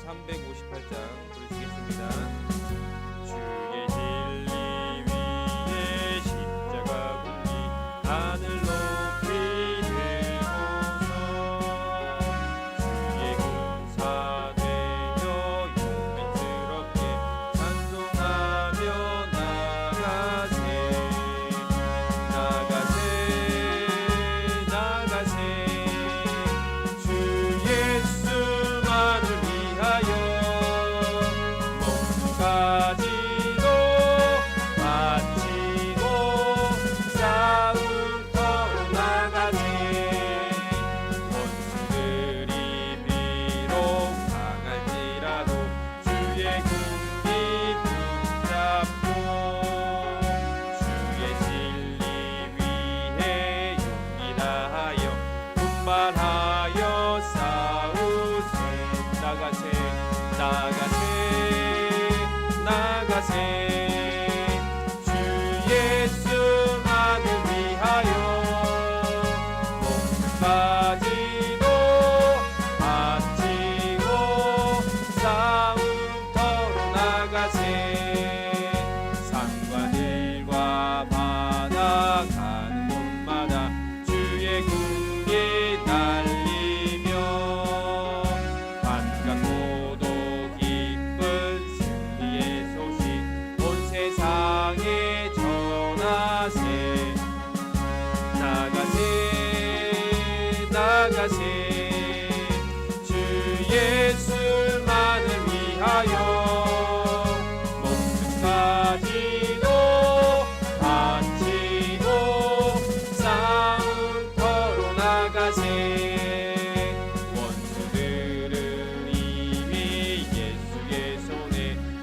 358장 부르시겠습니다. 주의 진리 위에 십자가 군기 하늘 높이 들고서 주의 군사 되어 용맹스럽게 찬송하며 나가세 나가세 나가세 주 예수만을 위하여 목숨 가지고 바치고 싸움터로 나가세 원수들이 비록 강할지라도 주의 군기 붙잡고 주의 진리 위에 용기 다하여 분발하여 싸우세 나가세 나가세 나가세 주 예수만을 위하여 목숨 가지고 바치고 싸움터로 나가세 산과 들과 바다 가는 곳마다 주의 군기 날리며 반갑고도 기쁜 승리의 소식 온 세상에 전하세 나가세 나가세 주 예수만을 위하여 목숨 가지고 바치고 싸움터로 나가세 원수들은 이미 예수의 손에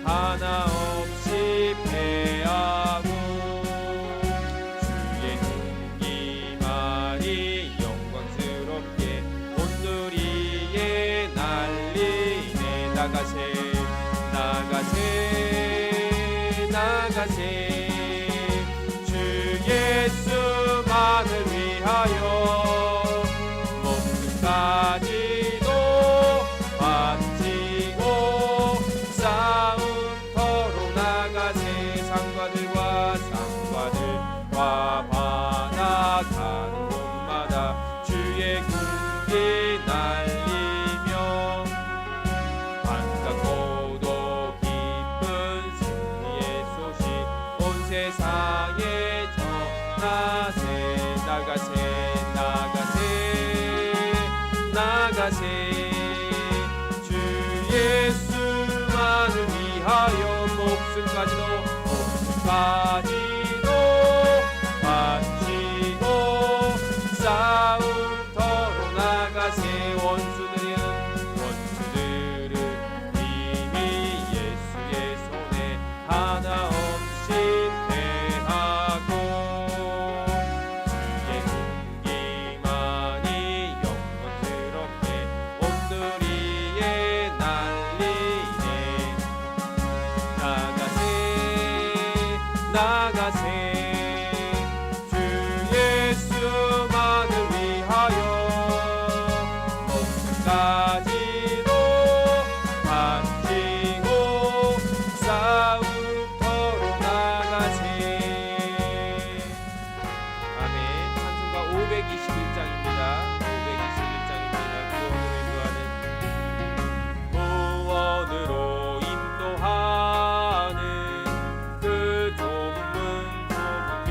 하나 없이 패하고 주의 군기만이 영광스럽게 온누리에 날리네 나가세 나가세 나가세 주 예수만을 위하여 목숨 가지고 바치고 싸움터로 나가세 상과들과 바다 가는 곳마다 주의 군기 날리며 반갑고도 기쁜 승리의 소식 온 세상에 전하세 나가세 나가세 나가세 주 예수만을 위하여 목숨 가지도 바치고 싸움터로 나가세 원수들은 이미 예수의 손에 하나 없이 패하고 주의 군기만이 영광스럽게 온누리에 날리네 나가세 나가세 주 예수만을 위하여 목숨 가지고 바치고 싸움터로 나가세 아멘. 찬송가 521장입니다. 521장입니다. 구원으로 인도하는 그 좁은 문 좁으며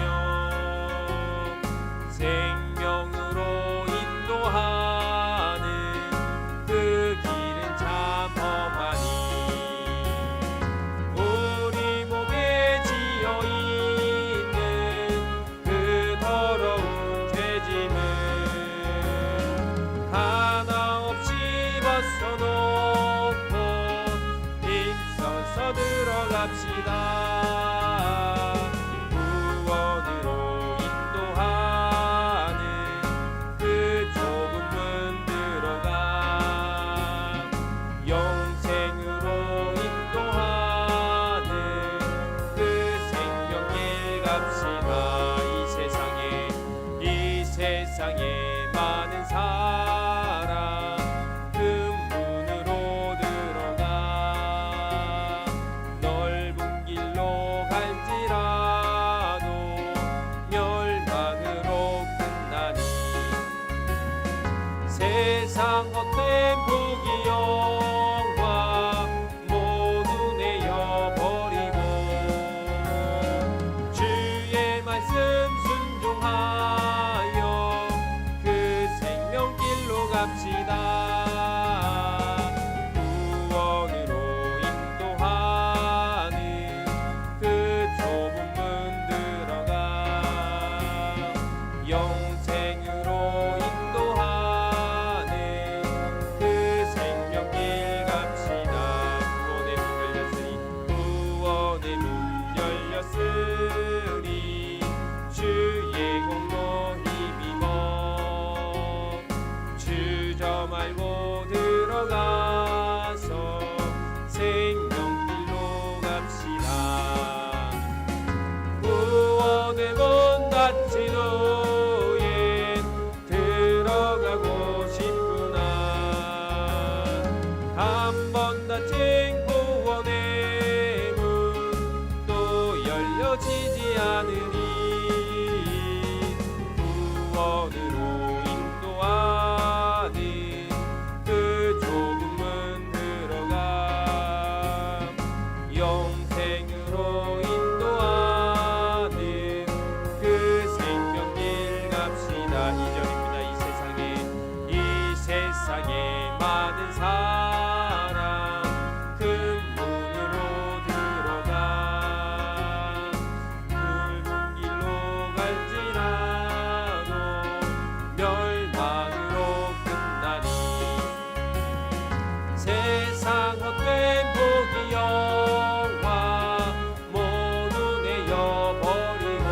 생명으로 인도하는 그 길은 참 험하니 우리 몸에 지어있는 그 더러운 죄짐을 하나 없이 벗어놓고 힘써서 들어갑시다. 구원으로 인도하는 그 좁은 문 들어가 영생으로 인도하는 그 생명길 갑시다. 이 세상에 많은 사람 그 문으로 들어가 세상 헛된 복이 영광 모두 내어버리고 주의 말씀 순종하여 그 생명길로 갑시다. 구원으로 인도하는 그 좁은 문 들어가 영생으로 인도하는 그 생명길 갑시다. 구원의 문 열렸으니 주의 공로 힘입어 주저 말고 들어가서 생명길로 갑시다. 구원의 문 닫힌 후엔 들어가고 싶구나. 한 번 닫힌 구원의 문 또 열려지지 않으니 구원으로 인도하는 그 좁은 문 들어가 영생으로 인도하는 그 생명길 갑시다. 2절입니다. 이 세상에 많은 사람 큰 문으로 들어가 굵은 길로 갈지라도 멸망으로 끝나니 세상 헛된 복이 영광 모두 내어버리고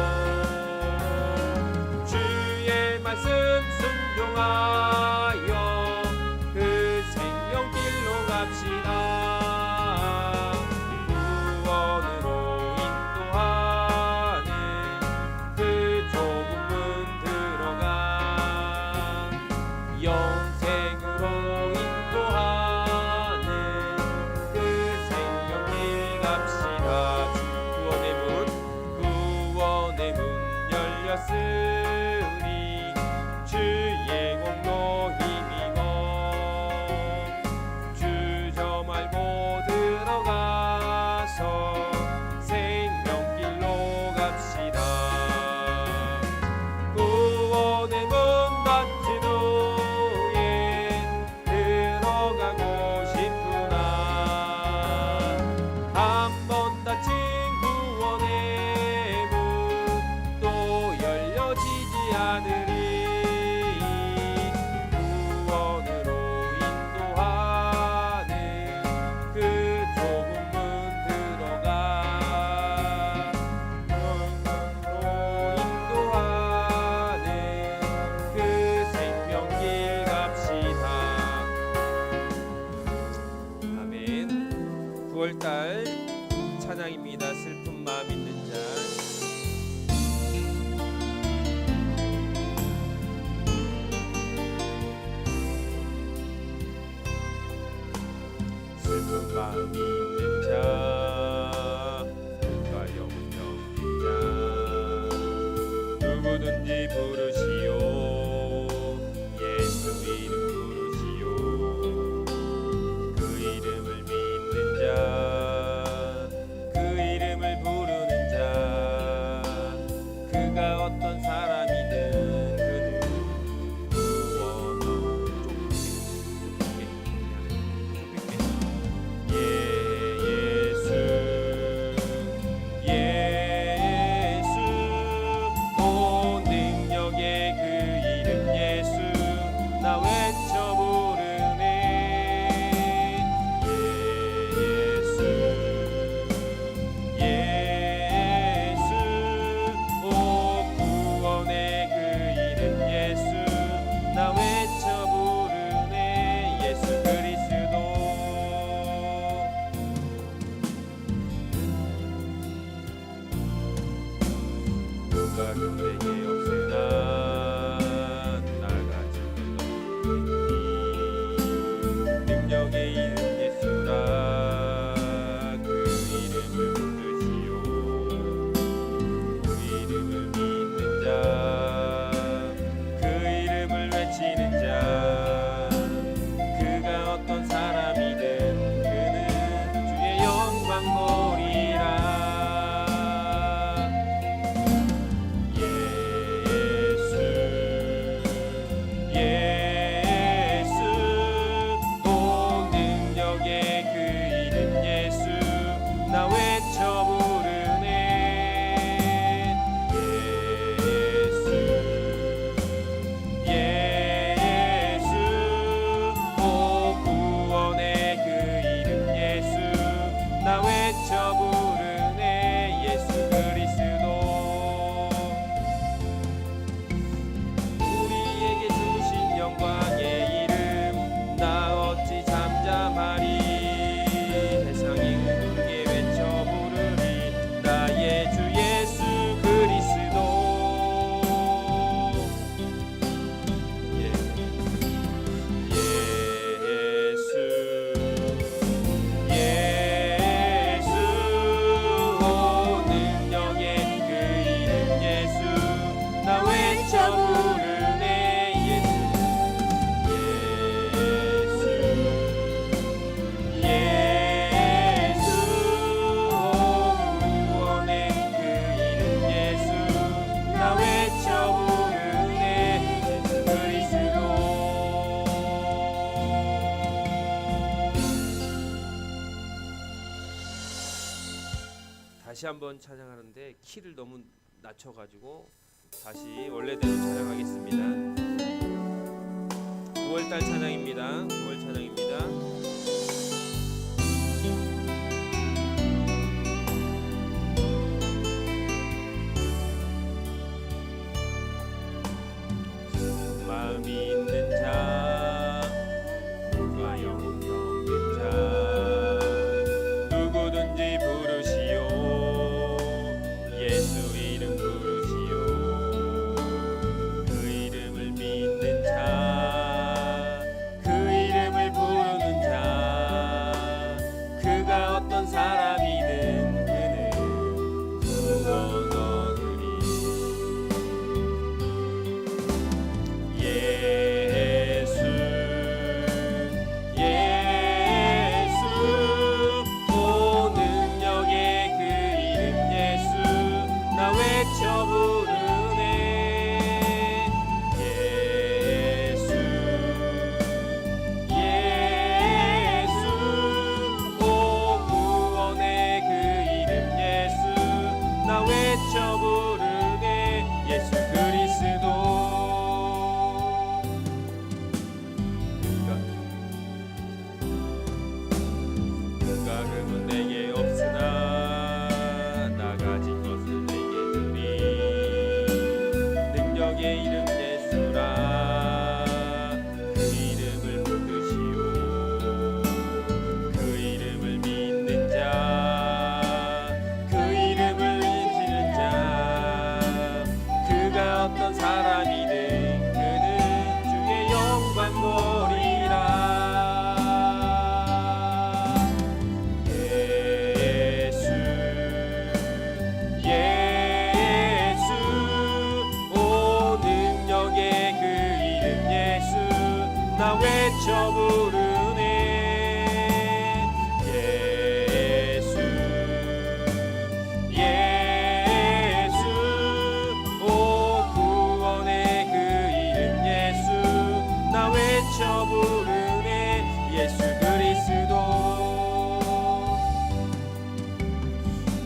주의 말씀 순종하여 그 생명길로 갑시다. 구원으로 인도하는 그 좁은 문 들어가 영생으로 인도하는 그 생명길 갑시다. 구원의 문 열렸으니 주의 공로 힘입어 주저 말고 들어가서 생명길로 갑시다. 구원의 문 닫힌 후엔 들어가고 싶구나. 한 번 닫힌 구원의 문 또 열려지지 않으니 구원으로 인도하는 그 좁은 문 들어가 영생으로 인도하는 그 생명길 갑시다. 아멘. 9월달 찬양입니다. 슬픈 마음 있는 자. 슬픈 마음이 있는 자 누가 영령 자 누구든지 부르시오. 예수 이름 부르시오. 그 이름을 믿는 자 그 이름을 부르는 자 그가 어떤 사람이든 그는 구원을 예수 온 능력의 그 이름 예수 나 외쳐 부르네. 예수 오 구원의 그 이름 예수 나 외쳐 부르네. 예수 그리스도 누가 그에게 없으나 나가 지금 다시 한번 찬양하는데 키를 너무 낮춰가지고 다시 원래대로 찬양하겠습니다. 9월달 찬양입니다. 9월 찬양입니다. 마음이 있는 자 누가 영평된 자 누구든지 부르시오 예수 이름 부르시오 그 이름을 믿는 자 그 이름을 부르는 자 그가 어떤 사람이든 그는 구원 얻으리 예수 오 능력의 그 이름 예수 나 외쳐 부르네 예수 오 구원의 그 이름 예수 나 외쳐 부르네 예수 그리스도 가금은 내게 없으나 나 가진 것을 내게 주리 능력의 이름 예수라 그 이름을 붙드시오 그 이름을 믿는 자 그 이름을 인치는 자 그가 어떤 사람이든 그는 주의 영광 보리라 나 외쳐 부르네 예수 오 구원의 그 이름 예수 나 외쳐 부르네 예수 그리스도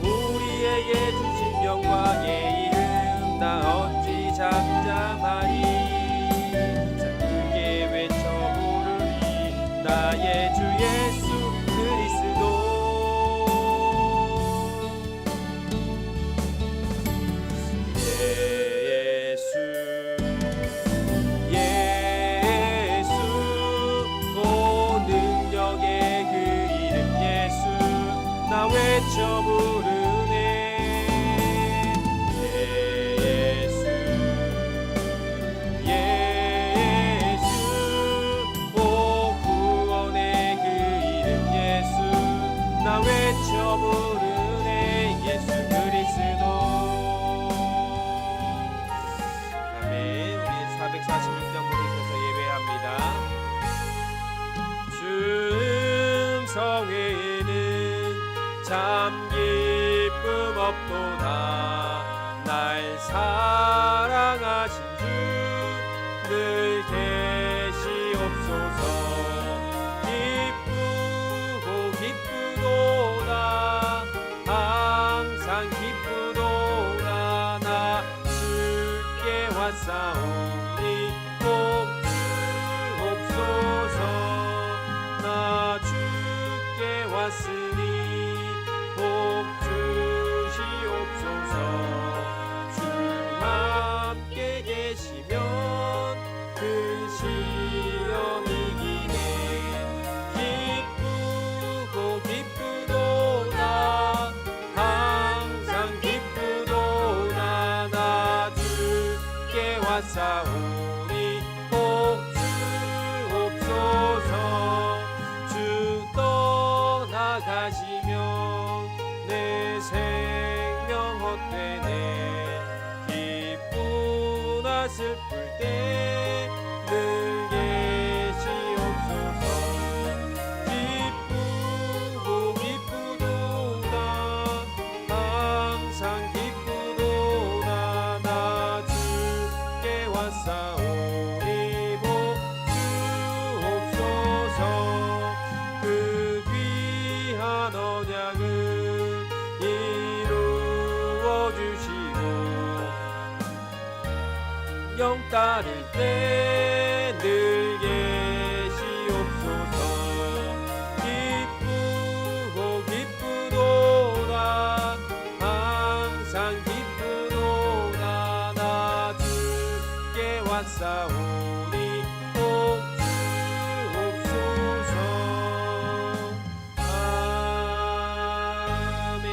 우리에게 주신 영광의 이름 나 어찌 잠잠하리 나의 주 예수 그리스도 예수 오 능력의 그 이름 예수 나 외쳐 부르네 나 외쳐 부르네 예수 그리스도 아멘. 우리 446장 부르셔서 예배합니다. 주 음성에는 참 기쁨 없도다 날 사랑하신 주 늘 계시옵소서 항상 기쁘도다 나 주께 왔사오니 복 주옵소서 나 주께 왔으니 복 주시옵소서 주 함께 계시면 따를 때 늘 계시옵소서. 기쁘고 기쁘도다 항상 기쁘도다 나 주께 왔사오니 꼭 주옵소서. 아멘.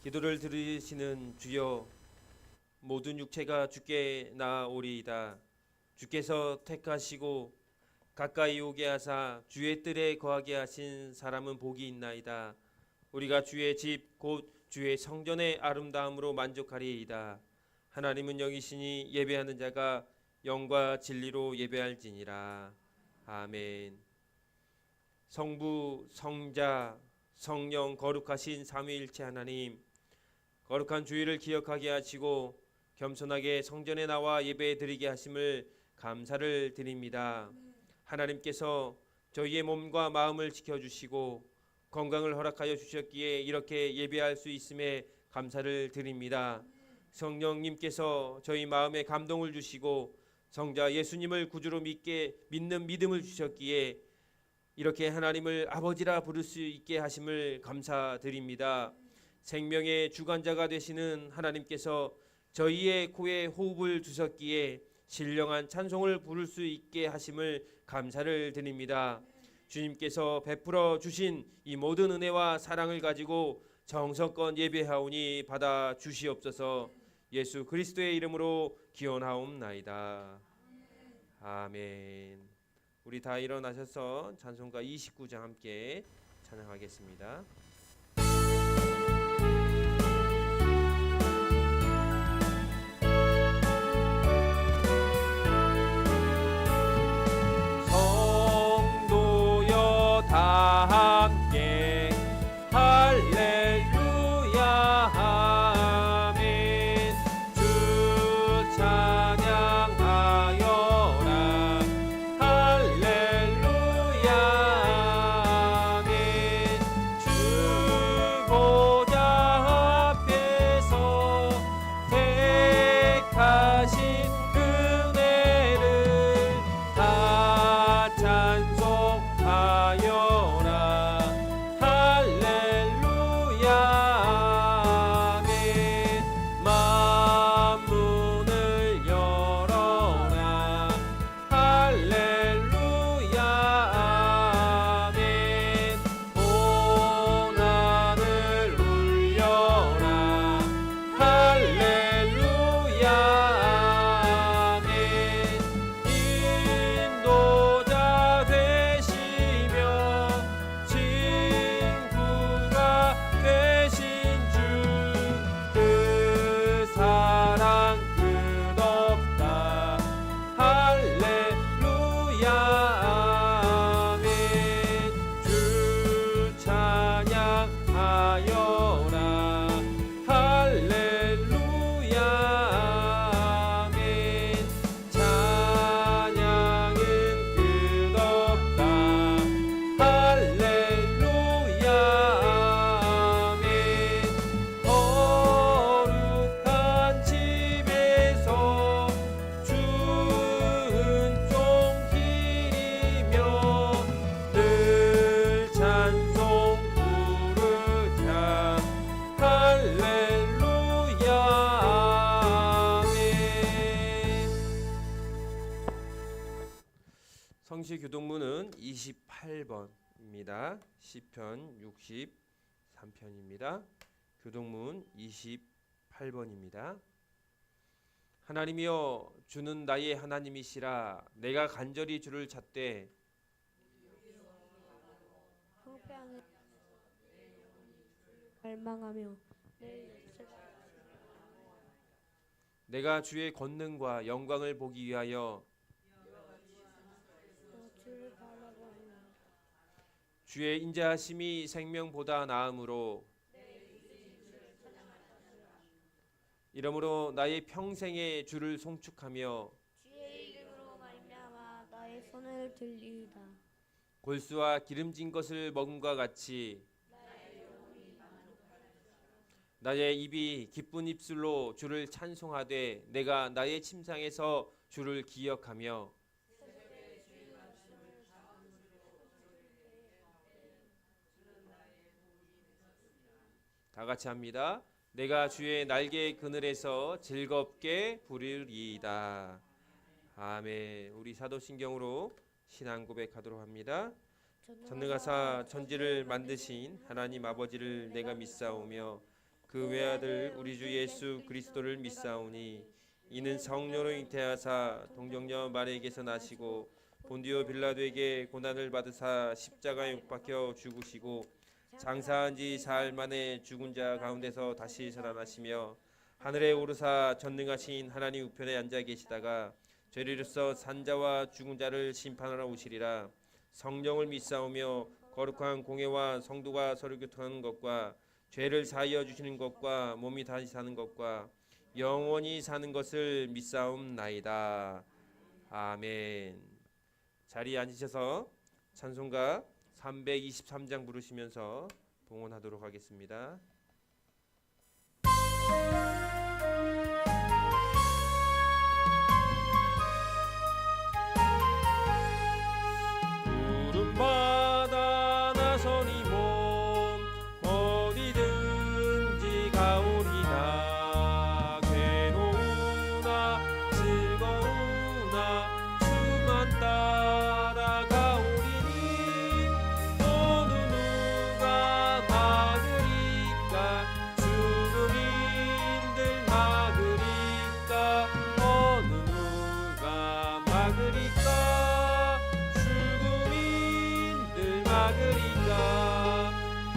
기도를 들으시는 주여, 모든 육체가 주께 나아오리이다. 주께서 택하시고 가까이 오게 하사 주의 뜰에 거하게 하신 사람은 복이 있나이다. 우리가 주의 집 곧 주의 성전의 아름다움으로 만족하리이다. 하나님은 영이시니 예배하는 자가 영과 진리로 예배할지니라. 아멘. 성부, 성자, 성령 거룩하신 삼위일체 하나님, 거룩한 주일을 기억하게 하시고 겸손하게 성전에 나와 예배 드리게 하심을 감사를 드립니다. 하나님께서 저희의 몸과 마음을 지켜주시고 건강을 허락하여 주셨기에 이렇게 예배할 수 있음에 감사를 드립니다. 성령님께서 저희 마음에 감동을 주시고 성자 예수님을 구주로 믿는 믿음을 주셨기에 이렇게 하나님을 아버지라 부를 수 있게 하심을 감사드립니다. 생명의 주관자가 되시는 하나님께서 저희의 코에 호흡을 주셨기에 신령한 찬송을 부를 수 있게 하심을 감사를 드립니다. 주님께서 베풀어 주신 이 모든 은혜와 사랑을 가지고 정성껏 예배하오니 받아 주시옵소서. 예수 그리스도의 이름으로 기원하옵나이다. 아멘. 우리 다 일어나셔서 찬송가 29장 함께 찬양하겠습니다. 성도여 다 함께 할렐루야 아멘. 주 찬양하여라 할렐루야 아멘. 주 보좌 앞에서 택하신 은혜를 다 찬송하여라 할렐루야 아멘. 만문을 열어라 할렐루야 아멘. 온 하늘 울려라 할렐루야 아멘. 인도자 되시며 친구가 되신 주, 그 사랑 끝없다 할렐루야 아멘. 주 찬양하여라 할렐루야 아멘. 찬양은 끝없다 할렐루야 아멘. 거룩한 집에서 주 은총 기리며 늘 찬송 부르자 할렐루야 아멘. 성시 교동문은 28번입니다. 시편 63편입니다. 교동문 28번입니다. 하나님이여 주는 나의 하나님이시라. 내가 간절히 주를 찾되 황폐한 갈망하며 내 입술 내가 주의 권능과 영광을 보기 위하여 주를 바라보며 주의 인자하심이 생명보다 나음으로 이러므로 나의 평생에 주를 송축하며 주의 이름으로 말미암아 나의 손을 들리이다. 골수와 기름진 것을 먹음과 같이 나의 입이 기쁜 입술로 주를 찬송하되 내가 나의 침상에서 주를 기억하며 다 같이 합니다. 내가 주의 날개 그늘에서 즐겁게 부르리이다. 아멘. 우리 사도신경으로 신앙 고백하도록 합니다. 전능하사 천지를 만드신 하나님 아버지를 내가 믿사오며 그 외아들 우리 주 예수 그리스도를 믿사오니 이는 성령으로 잉태하사 동정녀 마리에게서 나시고 본디오 빌라도에게 고난을 받으사 십자가에 못 박혀 죽으시고 장사한 지 사흘 만에 죽은 자 가운데서 다시 살아나시며 하늘에 오르사 전능하신 하나님 우편에 앉아 계시다가 죄리로서 산자와 죽은 자를 심판하러 오시리라. 성령을 믿사오며 거룩한 공회와 성도가 서로 교통하는 것과 죄를 사하여 주시는 것과 몸이 다시 사는 것과 영원히 사는 것을 믿사옵나이다. 아멘. 자리에 앉으셔서 찬송가 323장 부르시면서 봉헌하도록 하겠습니다. 구름바다 나서니 몸 어디든지 가오리다. 괴로우나 즐거우나 주만 따라 가오리니 어느 누가 막으리까 죽음인들 막으리까 어느 누가 막으리까 죽음인들 막으리까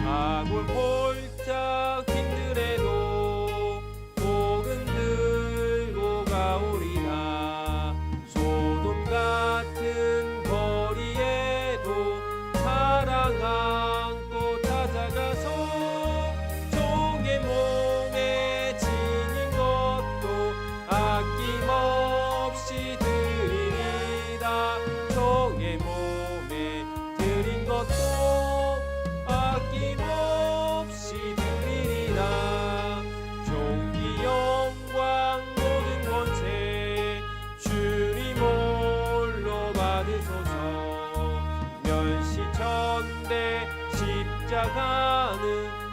아골 골짝 힘들에도 복은 들고 가오리라. 소돔 같은 거리에도 사랑 안고 찾아가서 종의 몸에 지닌 것도 아낌없이 드리리다. 종의 몸에 드린 것도 아낌없이 드리리라. 종기 영광 모든 권세 주님 홀로 받으소서. 멸시천대 십자가는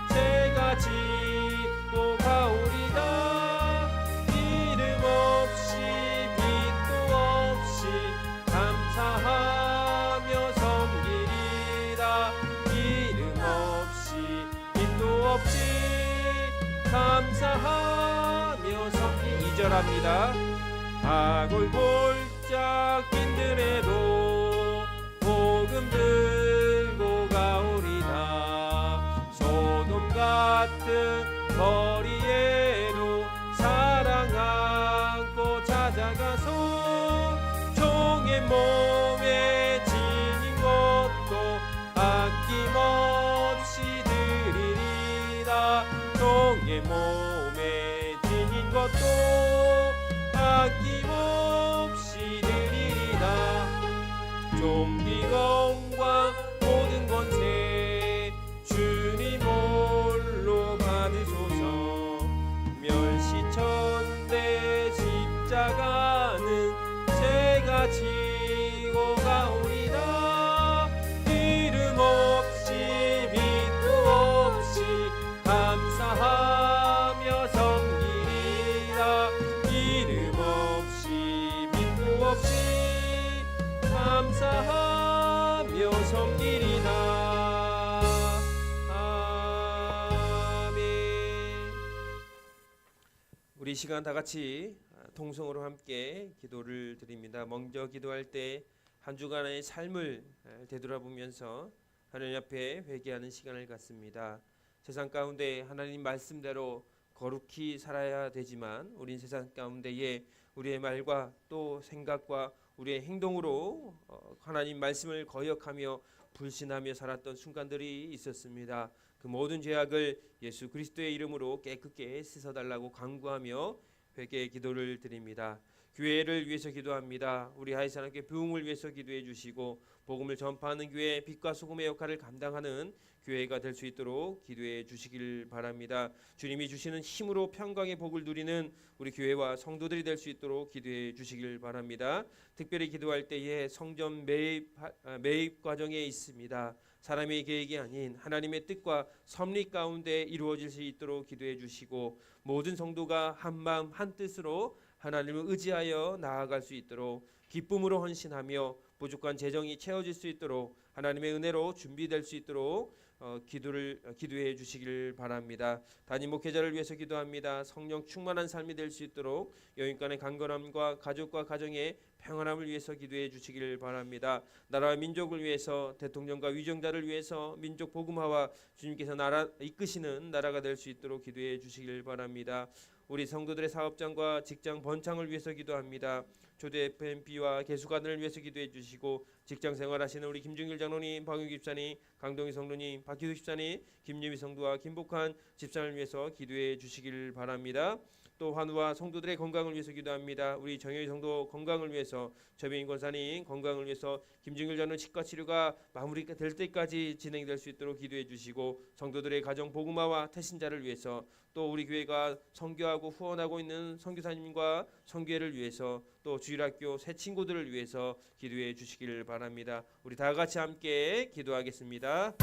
제가 짓고 가오리다. 이름 없이 빛도 없이 감사하며 섬기리라. 이름 없이 빛도 없이 감사하며 섬기 2절합니다. 아골 골짝 빈들에도 복음 들고 가오리다. 소돔 같은 거리에도 사랑 안고 찾아가서 종의 몸에 지닌 것도 아낌없이 드리리라. 종의 몸에 지닌 것도 아낌없이 드리리라. 종기 영광 모든 권세 주님 홀로 받으소서. 멸시천대 십자가는 제가 지고 가오리다. 이름 없이 빛도 없이 감사하며 섬기리라. 이름 없이 빛도 없이 감사하며 섬기리다. 아멘. 우리 이 시간 다 같이 통성으로 함께 기도를 드립니다. 먼저 기도할 때 한 주간의 삶을 되돌아보면서 하나님 앞에 회개하는 시간을 갖습니다. 세상 가운데 하나님 말씀대로 거룩히 살아야 되지만 우린 세상 가운데에 우리의 말과 또 생각과 우리의 행동으로 하나님 말씀을 거역하며 불신하며 살았던 순간들이 있었습니다. 그 모든 죄악을 예수 그리스도의 이름으로 깨끗게 씻어달라고 간구하며 회개의 기도를 드립니다. 교회를 위해서 기도합니다. 우리 하이사랑교회 부흥을 위해서 기도해 주시고 복음을 전파하는 교회 빛과 소금의 역할을 감당하는 교회가 될 수 있도록 기도해 주시길 바랍니다. 주님이 주시는 힘으로 평강의 복을 누리는 우리 교회와 성도들이 될 수 있도록 기도해 주시길 바랍니다. 특별히 기도할 때에 성전 매입 과정에 있습니다. 사람의 계획이 아닌 하나님의 뜻과 섭리 가운데 이루어질 수 있도록 기도해 주시고 모든 성도가 한 마음 한 뜻으로 하나님을 의지하여 나아갈 수 있도록 기쁨으로 헌신하며 부족한 재정이 채워질 수 있도록 하나님의 은혜로 준비될 수 있도록 기도해 주시길 바랍니다. 담임 목회자를 위해서 기도합니다. 성령 충만한 삶이 될 수 있도록 여인 간의 강건함과 가족과 가정의 평안함을 위해서 기도해 주시길 바랍니다. 나라와 민족을 위해서 대통령과 위정자를 위해서 민족 복음화와 주님께서 나라 이끄시는 나라가 될 수 있도록 기도해 주시길 바랍니다. 우리 성도들의 사업장과 직장 번창을 위해서 기도합니다. 조대 FMP와 개수관을 위해서 기도해 주시고 직장 생활하시는 우리 김중일 장로님, 박윤기 집사님, 강동희 성도님, 박희수 집사님, 김유미 성도와 김복환 집사를 위해서 기도해 주시길 바랍니다. 또 환우와 성도들의 건강을 위해서 기도합니다. 우리 정효희 성도 건강을 위해서, 최병인 권사님 건강을 위해서 김중일 장로 치과 치료가 마무리가 될 때까지 진행될 수 있도록 기도해 주시고 성도들의 가정 복음화와 태신자를 위해서 또 우리 교회가 선교하고 후원하고 있는 선교사님과 선교회를 위해서 또 주일학교 새 친구들을 위해서 기도해 주시기를 바랍니다. 우리 다 같이 함께 기도하겠습니다.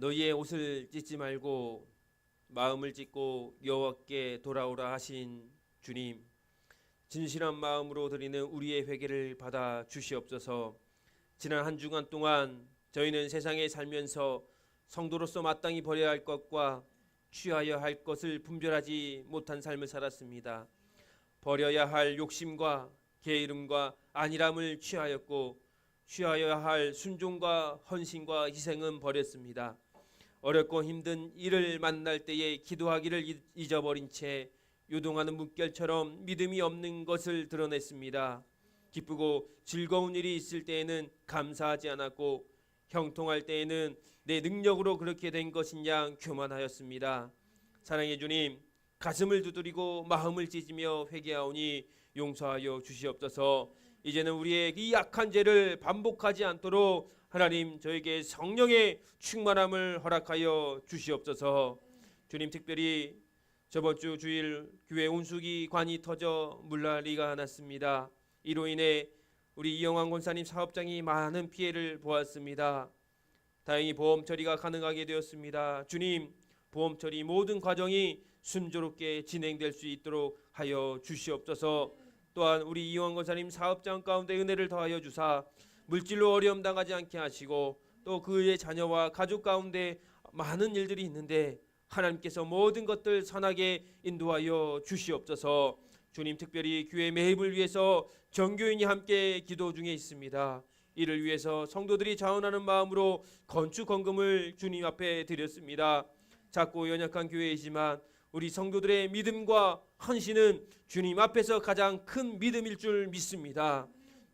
너희의 옷을 찢지 말고 마음을 찢고 여호와께 돌아오라 하신 주님, 진실한 마음으로 드리는 우리의 회개를 받아 주시옵소서. 지난 한 주간 동안 저희는 세상에 살면서 성도로서 마땅히 버려야 할 것과 취하여야 할 것을 분별하지 못한 삶을 살았습니다. 버려야 할 욕심과 게으름과 안일함을 취하였고, 취하여야 할 순종과 헌신과 희생은 버렸습니다. 어렵고 힘든 일을 만날 때에 기도하기를 잊어버린 채 요동하는 물결처럼 믿음이 없는 것을 드러냈습니다. 기쁘고 즐거운 일이 있을 때에는 감사하지 않았고, 형통할 때에는 내 능력으로 그렇게 된 것인 양 교만하였습니다. 사랑의 주님, 가슴을 두드리고 마음을 찢으며 회개하오니 용서하여 주시옵소서. 이제는 우리의 이 약한 죄를 반복하지 않도록 하나님 저에게 성령의 충만함을 허락하여 주시옵소서. 주님, 특별히 저번 주 주일 교회 온수기 관이 터져 물난리가 났습니다. 이로 인해 우리 이영환 권사님 사업장이 많은 피해를 보았습니다. 다행히 보험 처리가 가능하게 되었습니다. 주님, 보험 처리 모든 과정이 순조롭게 진행될 수 있도록 하여 주시옵소서. 또한 우리 이영환 권사님 사업장 가운데 은혜를 더하여 주사 물질로 어려움 당하지 않게 하시고, 또 그의 자녀와 가족 가운데 많은 일들이 있는데 하나님께서 모든 것들 선하게 인도하여 주시옵소서. 주님, 특별히 교회 매입을 위해서 정교인이 함께 기도 중에 있습니다. 이를 위해서 성도들이 자원하는 마음으로 건축 헌금을 주님 앞에 드렸습니다. 작고 연약한 교회이지만 우리 성도들의 믿음과 헌신은 주님 앞에서 가장 큰 믿음일 줄 믿습니다.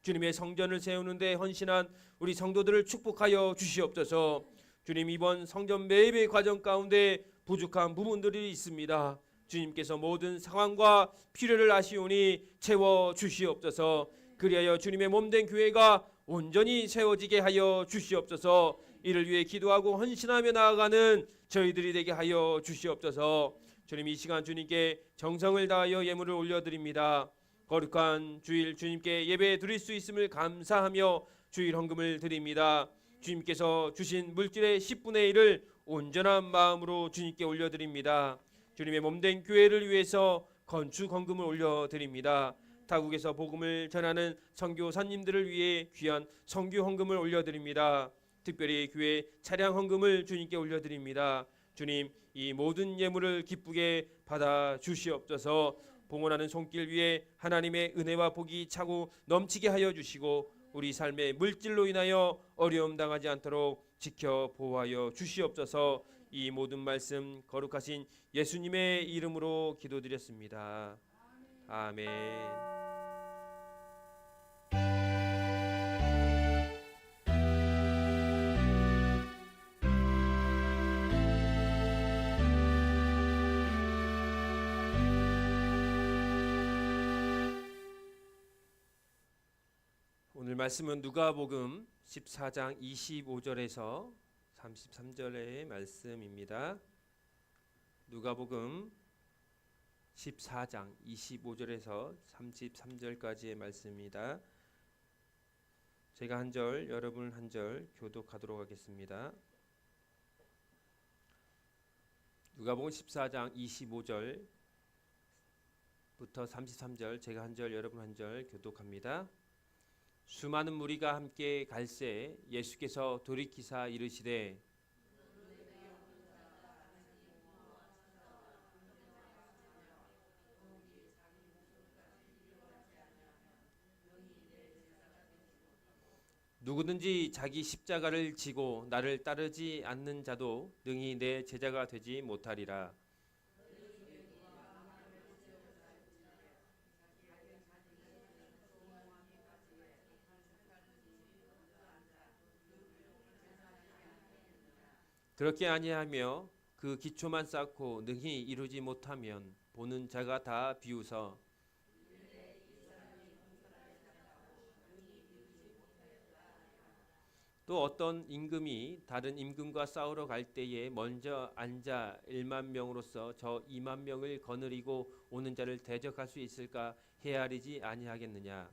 주님의 성전을 세우는데 헌신한 우리 성도들을 축복하여 주시옵소서. 주님, 이번 성전 매입의 과정 가운데 부족한 부분들이 있습니다. 주님께서 모든 상황과 필요를 아시오니 채워 주시옵소서. 그리하여 주님의 몸된 교회가 온전히 세워지게 하여 주시옵소서. 이를 위해 기도하고 헌신하며 나아가는 저희들이 되게 하여 주시옵소서. 주님, 이 시간 주님께 정성을 다하여 예물을 올려드립니다. 거룩한 주일 주님께 예배 드릴 수 있음을 감사하며 주일 헌금을 드립니다. 주님께서 주신 물질의 10분의 1을 온전한 마음으로 주님께 올려드립니다. 주님의 몸된 교회를 위해서 건축 헌금을 올려드립니다. 타국에서 복음을 전하는 선교사님들을 위해 귀한 선교 헌금을 올려드립니다. 특별히 교회 차량 헌금을 주님께 올려드립니다. 주님, 이 모든 예물을 기쁘게 받아 주시옵소서. 봉헌하는 손길 위에 하나님의 은혜와 복이 차고 넘치게 하여 주시고, 우리 삶의 물질로 인하여 어려움 당하지 않도록 지켜 보호하여 주시옵소서. 이 모든 말씀 거룩하신 예수님의 이름으로 기도드렸습니다. 아멘. 오늘 말씀은 누가복음 14장 25절에서 33절의 말씀입니다. 누가복음 14장 25절에서 33절까지의 말씀입니다. 제가 한 절, 여러분 한 절 교독하도록 하겠습니다. 누가복음 14장 25절부터 33절, 제가 한 절, 여러분 한 절 교독합니다. 수많은 무리가 함께 갈새 예수께서 돌이키사 이르시되 누구든지 자기 십자가를 지고 나를 따르지 않는 자도 능히 내 제자가 되지 못하리라. 그렇게 아니하며 그 기초만 쌓고 능히 이루지 못하면 보는 자가 다 비웃어 또 어떤 임금이 다른 임금과 싸우러 갈 때에 먼저 앉아 1만 명으로서 저 2만 명을 거느리고 오는 자를 대적할 수 있을까 헤아리지 아니하겠느냐.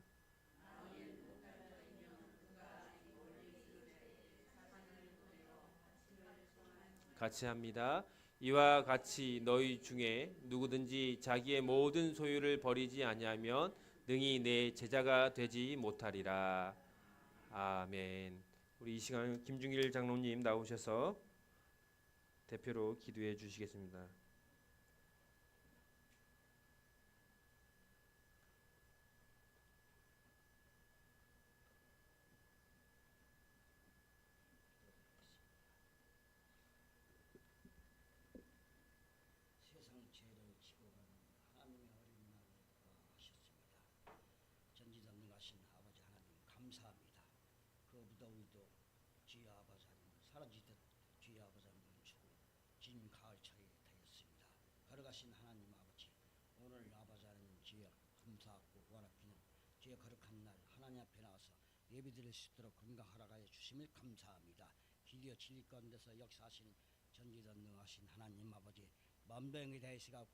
같이 합니다. 이와 같이 너희 중에 누구든지 자기의 모든 소유를 버리지 아니하면 능히 내 제자가 되지 못하리라. 아멘. 우리 이 시간 김중길 장로님 나오셔서 대표로 기도해 주시겠습니다. 세상 죄를 지고 가는 하나님의 어린 양을 하셨습니다. 전지전능하신 아버지 하나님 감사합니다. 그 무더위도 주의 아버지 하나님 사라지듯 주의 아버지 하나님 멈추고 진 가을철이 되었습니다. 걸어가신 하나님 아버지 오늘 아버지 하나님 주의 감사하고 구원하기는 주의 거룩한 날 하나님 앞에 나와서 예배드릴 수 있도록 건강하라고 하여 주심을 감사합니다. 길이어 진리 가운데서 역사하신 전지전능하신 하나님 아버지 만병에 대해서가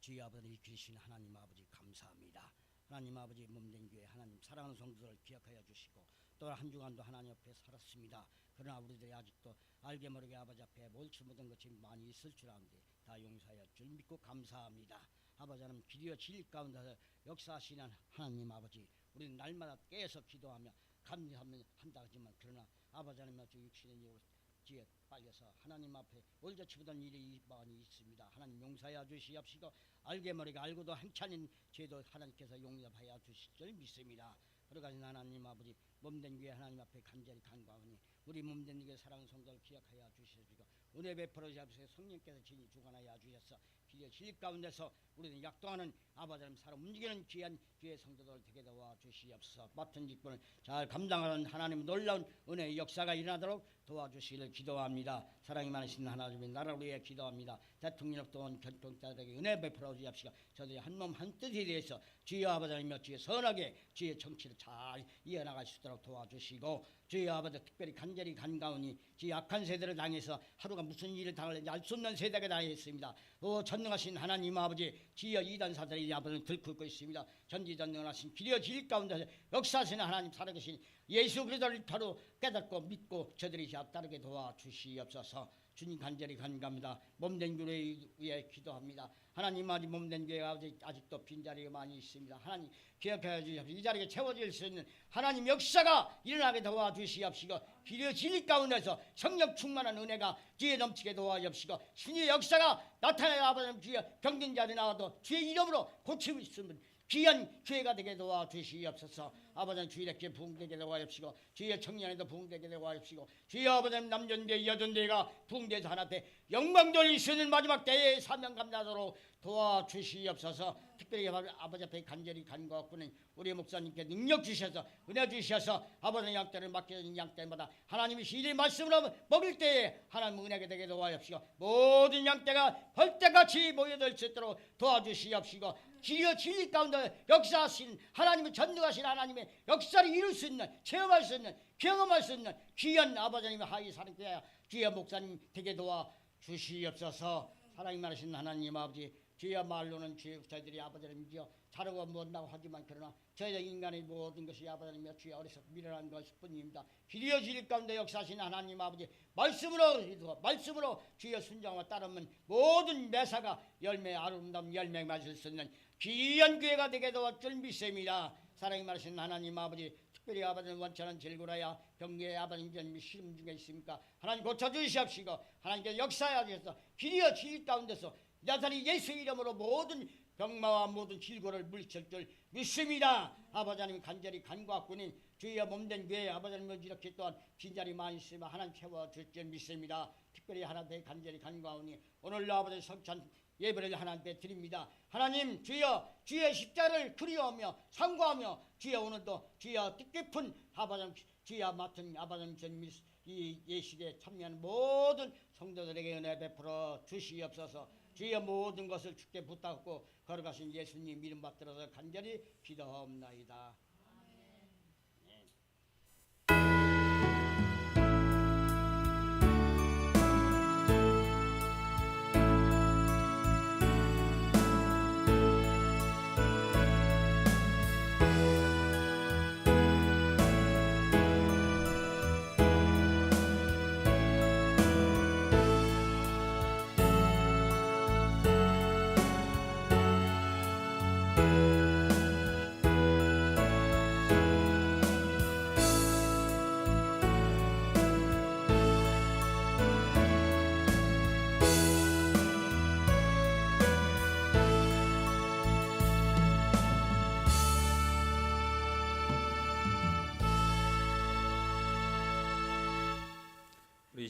주의 아버지를 일으키신 하나님 아버지 감사합니다. 하나님 아버지 몸된 교회 하나님 사랑하는 성도들을 기억하여 주시고 또 한 주간도 하나님 앞에 살았습니다. 그러나 우리들이 아직도 알게 모르게 아버지 앞에 옳지 못한 것이 많이 있을 줄 아는데 다 용서하여 줄 믿고 감사합니다. 아버지 하나님 길이어 진리 가운데서 역사하시는 하나님 아버지 우리는 날마다 깨어서 기도하며 감사하며 한다 하지만 그러나 아버지 하나님 주 육신의 힘으로 지에 빨려서 하나님 앞에 올저치 보던 일이 많이 있습니다. 하나님 용서하여 주시옵시고 알게 모르게 알고도 행차는 죄도 하나님께서 용서하여 주실 줄 믿습니다. 그러가신 하나님 아버지 몸된 교회 하나님 앞에 간절히 간구하오니 우리 몸된 교회 사랑하는 성도를 기억하여 주시옵시고 은혜 베풀어 주시옵시고 성령께서 진히 주관하여 주셔서 길의 실 가운데서 우리는 약동하는 아버지 하나님 살아 움직이는 귀한 교회 성도들 되게 도와 주시옵소서. 맡은 직분을 잘 감당하는 하나님 놀라운 은혜의 역사가 일어나도록 도와주시기를 기도합니다. 사랑이 많으신 하나님의 나라를 위해 기도합니다. 대통령 또한 결정자들에게 은혜 베풀어 주시옵시고 저들이 한 몸 한 뜻에 대해서 주의 아버지 하나님과 주의 선하게 주의 정치를 잘 이어나갈 수 있도록 도와주시고 주의 아버지 특별히 간절히 간가오니 주의 악한 세대를 당해서 하루가 무슨 일을 당할는지 알 수 없는 세대가 당했습니다. 전능하신 하나님 아버지 지어 이단사들이 아버지를 들끓고 있습니다. 전지전능하신 길이어 질 가운데서 역사하시는 하나님 살아계신 예수 그리스도를 바로 깨닫고 믿고 저들이 따르게 도와주시옵소서. 주님 간절히 간갑니다. 몸된 교회 위해 기도합니다. 하나님 아버지 몸된 교회가 아직도 빈자리가 많이 있습니다. 하나님 기억하여 주시옵시고 이 자리에 채워질 수 있는 하나님 역사가 일어나게 도와주시옵시고 길이어 진리 가운데서 성령 충만한 은혜가 뒤에 넘치게 도와주시옵시고 신의 역사가 나타나야 아버지 주의 병든 자리 나와도 주의 이름으로 고치고 있으면 귀한 교회가 되게 도와주시옵소서. 아버지 주일에게 부흥되게 도와주시고 주의 청년에도 부흥되게 도와주시고 주의 아버지 남전대 여전대가 부흥돼서 하나 앞에 영광 돌릴 수 있는 마지막 때에 사명 감당하도록 도와주시옵소서. 특별히 아버지 앞에 간절히 간구하고는 우리 목사님께 능력 주셔서 은혜 주셔서 아버지 양떼를 맡겨진 양떼마다 하나님이 시리 말씀으로 먹일 때에 하나님 은혜가 되게 도와주시고 모든 양떼가 벌떼같이 모여들 수 있도록 도와주시옵시고 길이어 진리 가운데 역사하신 하나님의 전능하신 하나님의 역사를 이룰 수 있는 체험할 수 있는 경험할 수 있는 귀한 아버지님의 하이 사랑께야 주의 목사님 되게 도와주시옵소서. 사랑이 많으신 하나님 아버지 주야말로는 저희들이 아버지님이여 자르고 못나고 하지만 그러나 저희 인간의 모든 것이 아버지님이여 주의 어리석 미련한 것일 뿐입니다. 길이어 질 가운데 역사하신 하나님 아버지 말씀으로 주의 순종과 따르면 모든 매사가 열매 아름다운 열매 맞을 수 있는 귀한 교회가 되게 도와줄 믿습니다. 사랑이 많으신 하나님 아버지 특별히 아버지는 원천한 질구라야 병계의 아버님 전미 시름 중에 있습니까? 하나님 고쳐주시옵시고 하나님께 역사하여 주셔서 길이어 질 가운데서 나사렛 예수 이름으로 모든 병마와 모든 질고를 물리칠 줄 믿습니다. 아버지 하나님 간절히 간구하고는 주의 몸된 교회 아버지 하나님 이렇게 또한 빈자리 많이 있으면 하나님 채워줄 줄 믿습니다. 특별히 하나님께 간절히 간구하오니 오늘도 아버지 성찬 예배를 하나님께 드립니다. 하나님 주여 주의 십자를 그리워하며 상고하며 주여 오늘도 주여 뜻깊은 아버지 주여 맡은 아버지 전 이 예식에 참여하는 모든 성도들에게 은혜 베풀어 주시옵소서. 주의 모든 것을 주께 부탁하고 걸어가신 예수님 이름 받들어서 간절히 기도하옵나이다.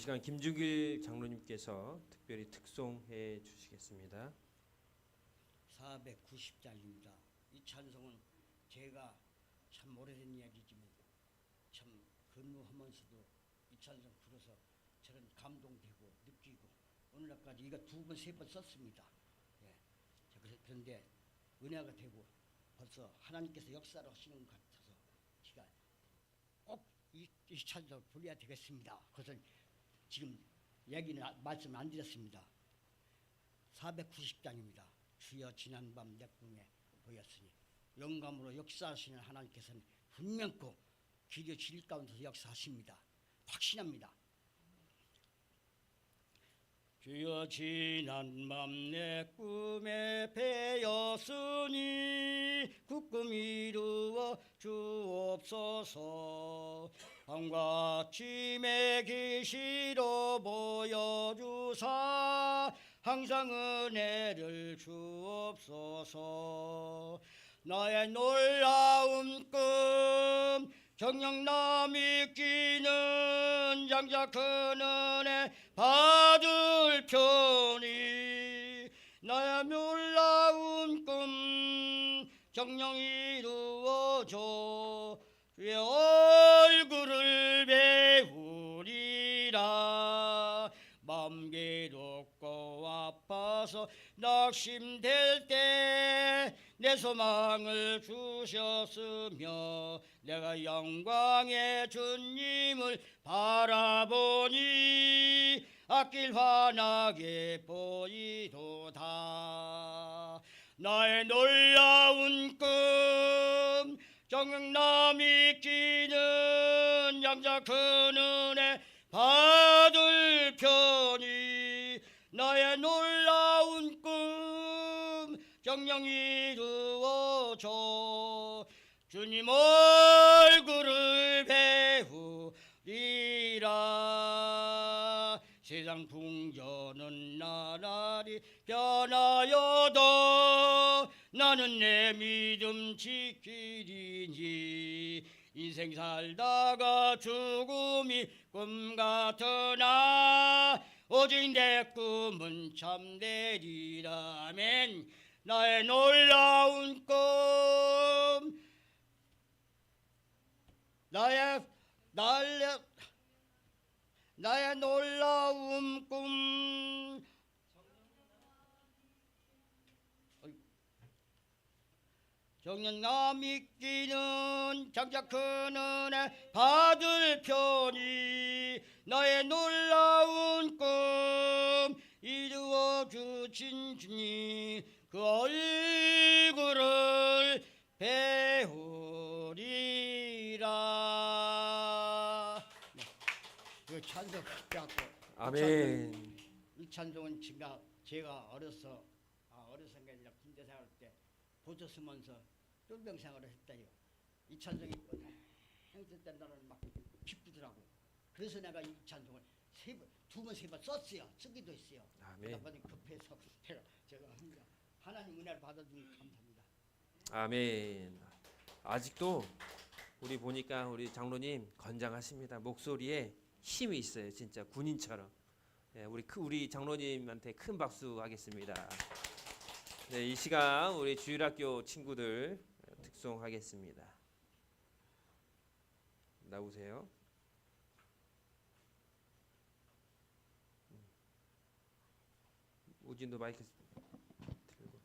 시간 김중길 장로님께서 특별히 특송해 주시겠습니다. 490장입니다. 이 찬송은 제가 참 오래된 이야기지만 참 근무하면서도 이 찬송 불어서 저는 감동되고 느끼고 오늘날까지 이거 2번, 3번 썼습니다. 예. 그런데 은혜가 되고 벌써 하나님께서 역사를 하시는 것 같아서 제가 꼭 이 찬송을 불러야 되겠습니다. 그래서 지금 얘기는 말씀 안 드렸습니다. 490장입니다. 주여 지난밤 내 꿈에 보였으니 영감으로 역사하시는 하나님께서는 분명코 길이 질 가운데서 역사하십니다. 확신합니다. 주여 지난밤 내 꿈에 뵈었으니 그 꿈 이루어 주옵소서. 밤과 침의 계시로 보여주사 항상 은혜를 주옵소서. 나의 놀라운 꿈 정녕 남이 끼는 장작 큰 은혜 받을 편이 나의 놀라운 꿈 정녕 이루어져 주의 얼굴을 배우리라. 마음 괴롭고 아파서 낙심될 때 내 소망을 주셨으며 내가 영광의 주님을 바라보니 앞길 환하게 보이도다. 나의 놀라운 꿈 정녕 남이 끼는 양자 큰 은혜 받을 편이 나의 놀라운 꿈 정녕 이루어져 주님 얼굴을 배우리라. 세상 풍조는 나날이 변하여도 나는 내 믿음 지키리니 인생 살다가 죽음이 꿈 같으나 오직 내 꿈은 참되리라. 아멘. 나의 놀라운 꿈 나의 놀라운 꿈 정녕 남이 끼는 장작 큰 은혜 받을 편이 나의 놀라운 꿈 이루어 주신 주님 그 얼굴을 배우리라. 네. 그 찬송 갖고 아멘. 이 찬송은 제가 어려서 게 아니라 군대 생활할 때 보조 쓰면서 똘병 생활을 했다요. 이 찬송이 행실 때 나는 막 기쁘더라고. 그래서 내가 이 찬송을 2번, 3번 썼어요. 쓰기도 했어요. 아멘. 급해서 제가 하나님 은혜를 받아주니 감사합니다. 아멘. 아직도 우리 보니까 우리 장로님 건장하십니다. 목소리에 힘이 있어요. 진짜 군인처럼. 네, 우리 장로님한테 큰 박수 하겠습니다. 네, 이 시간 우리 주일학교 친구들 특송하겠습니다. 나오세요. 우진도 마이크 들고.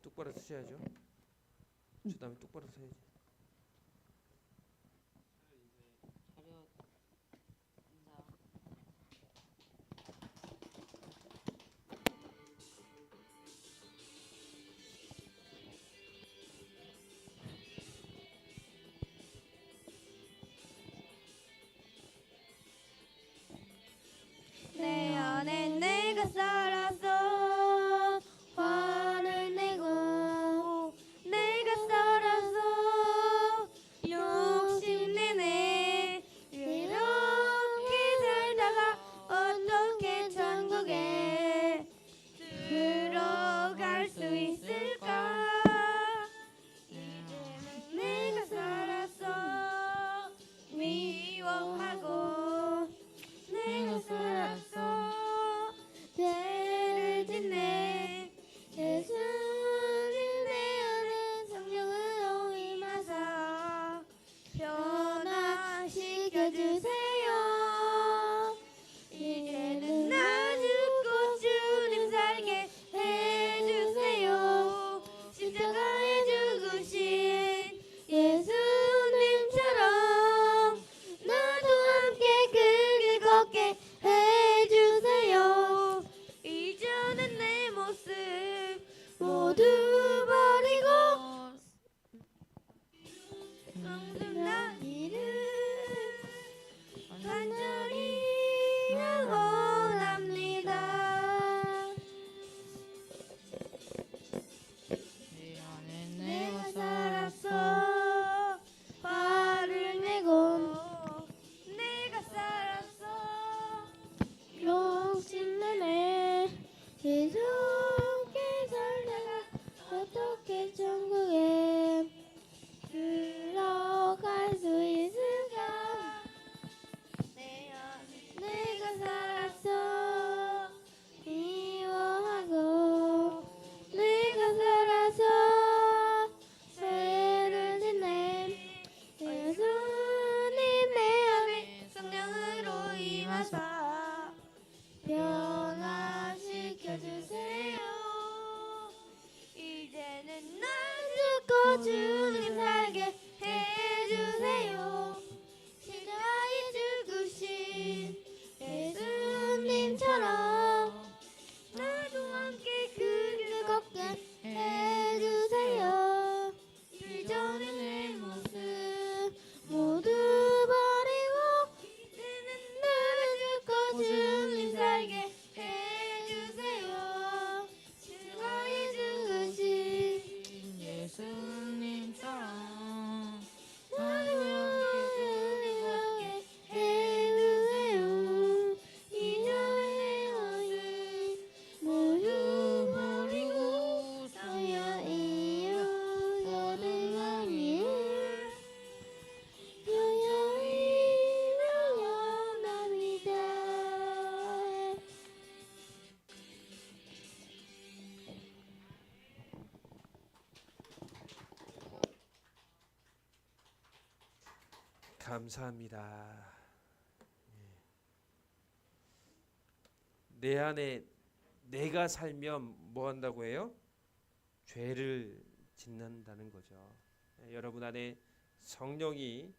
똑바로 쓰셔야죠. 그 다음에 똑바로 서야지. 내 안에 내가 살아서 화를 내고 내가 살아서 거주를 살게 해주세요. 십자가에 죽으신 예수님처럼 나도 함께 그 길 걷게 해주세요. 이전의 내 모습 모두 버리고 이제는 나를 죽고 주님 살게 해주세요. 십자가에 죽으신 예수님처럼 나도 함께 걷게 해주세요. 이전의 내 모습 모두 버리고 서야 이어 너를 향해 영원히 영원합니다. 감사합니다. 내 안에 내가 살면 뭐 한다고 해요? 죄를 짓는다는 거죠. 여러분 안에 성령이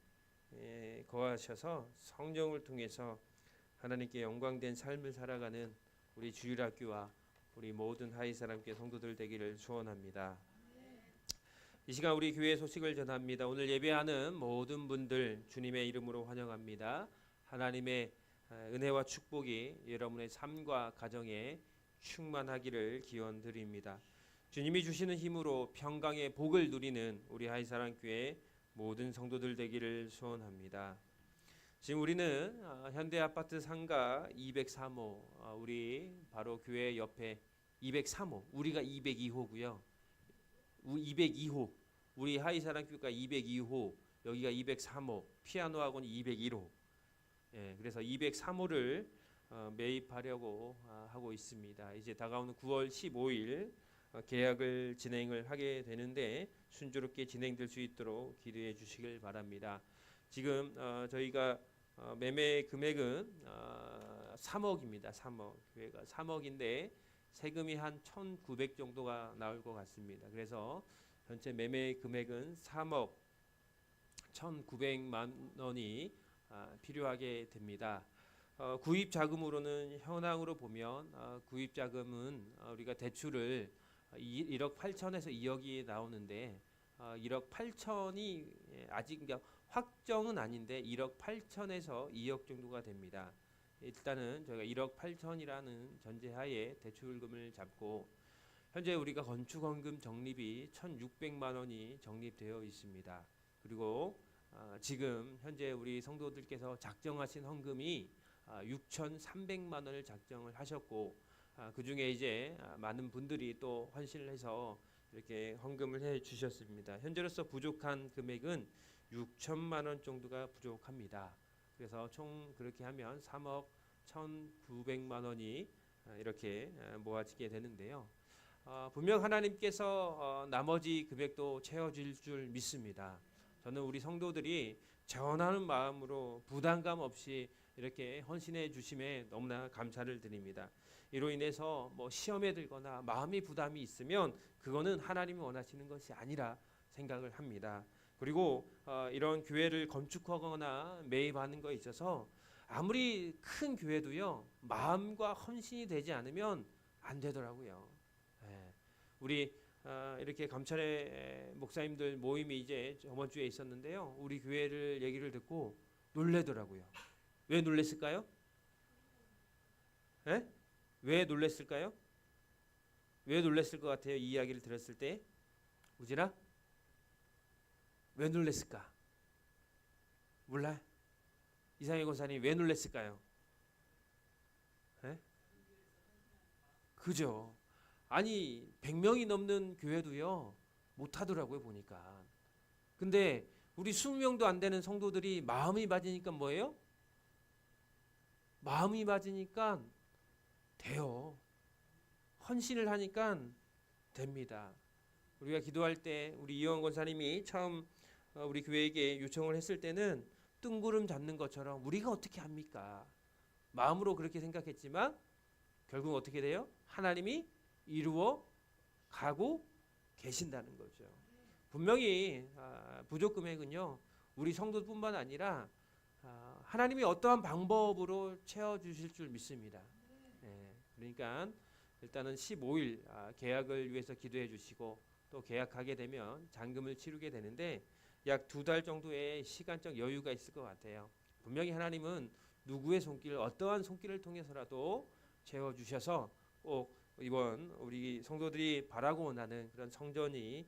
거하셔서 성령을 통해서 하나님께 영광된 삶을 살아가는 우리 주일학교와 우리 모든 하이사람교회 성도들 되기를 소원합니다. 이 시간 우리 교회 소식을 전합니다. 오늘 예배하는 모든 분들 주님의 이름으로 환영합니다. 하나님의 은혜와 축복이 여러분의 삶과 가정에 충만하기를 기원드립니다. 주님이 주시는 힘으로 평강의 복을 누리는 우리 하이사랑교회 모든 성도들 되기를 소원합니다. 지금 우리는 현대아파트 상가 203호 우리 바로 교회 옆에 203호 우리가 202호고요. 202호 우리 하이사랑교회가 202호 여기가 203호 피아노 학원 201호 그래서 203호를 매입하려고 하고 있습니다. 이제 다가오는 9월 15일 계약을 진행을 하게 되는데 순조롭게 진행될 수 있도록 기도해 주시길 바랍니다. 지금 저희가 매매 금액은 3억입니다. 3억 교회가 3억인데 세금이 한 1,900 정도가 나올 것 같습니다. 그래서 전체 매매 금액은 3억 1,900만 원이 필요하게 됩니다. 구입 자금으로는 현황으로 보면 구입 자금은 우리가 대출을 1억 8천에서 2억이 나오는데 1억 8천이 아직 그러니까 확정은 아닌데 1억 8천에서 2억 정도가 됩니다. 일단은 저희가 1억 8천이라는 전제하에 대출금을 잡고 현재 우리가 건축원금 적립이 1,600만 원이 적립되어 있습니다. 그리고 지금 현재 우리 성도들께서 작정하신 헌금이 6,300만 원을 작정을 하셨고 그 중에 이제 많은 분들이 또 헌신을 해서 이렇게 헌금을 해 주셨습니다. 현재로서 부족한 금액은 6천만 원 정도가 부족합니다. 그래서 총 그렇게 하면 3억 1,900만 원이 이렇게 모아지게 되는데요. 분명 하나님께서 나머지 금액도 채워질 줄 믿습니다. 저는 우리 성도들이 전하는 마음으로 부담감 없이 이렇게 헌신해 주심에 너무나 감사를 드립니다. 이로 인해서 뭐 시험에 들거나 마음의 부담이 있으면 그거는 하나님이 원하시는 것이 아니라 생각을 합니다. 그리고 이런 교회를 건축하거나 매입하는 것에 있어서 아무리 큰 교회도요 마음과 헌신이 되지 않으면 안 되더라고요. 우리 이렇게 감찰의 목사님들 모임이 이제 저번 주에 있었는데요. 우리 교회를 얘기를 듣고 놀래더라고요. 왜 놀랬을까요? 왜 놀랬을까요? 왜 놀랬을 것 같아요? 이 이야기를 들었을 때 우진아? 왜 놀랬을까? 몰라? 이상희 권사님 왜 놀랬을까요? 그죠? 아니 100명이 넘는 교회도요 못하더라고요 보니까. 근데 우리 20명도 안 되는 성도들이 마음이 맞으니까 뭐예요? 마음이 맞으니까 돼요. 헌신을 하니까 됩니다. 우리가 기도할 때 우리 이영원 권사님이 처음 우리 교회에게 요청을 했을 때는 뜬구름 잡는 것처럼 우리가 어떻게 합니까? 마음으로 그렇게 생각했지만 결국 어떻게 돼요? 하나님이 이루어 가고 계신다는 거죠. 분명히 부족 금액은요 우리 성도뿐만 아니라 하나님이 어떠한 방법으로 채워주실 줄 믿습니다. 그러니까 일단은 15일 계약을 위해서 기도해 주시고 또 계약하게 되면 잔금을 치르게 되는데 약 2달 정도의 시간적 여유가 있을 것 같아요. 분명히 하나님은 누구의 손길, 어떠한 손길을 통해서라도 채워주셔서 꼭 이번 우리 성도들이 바라고 원하는 그런 성전이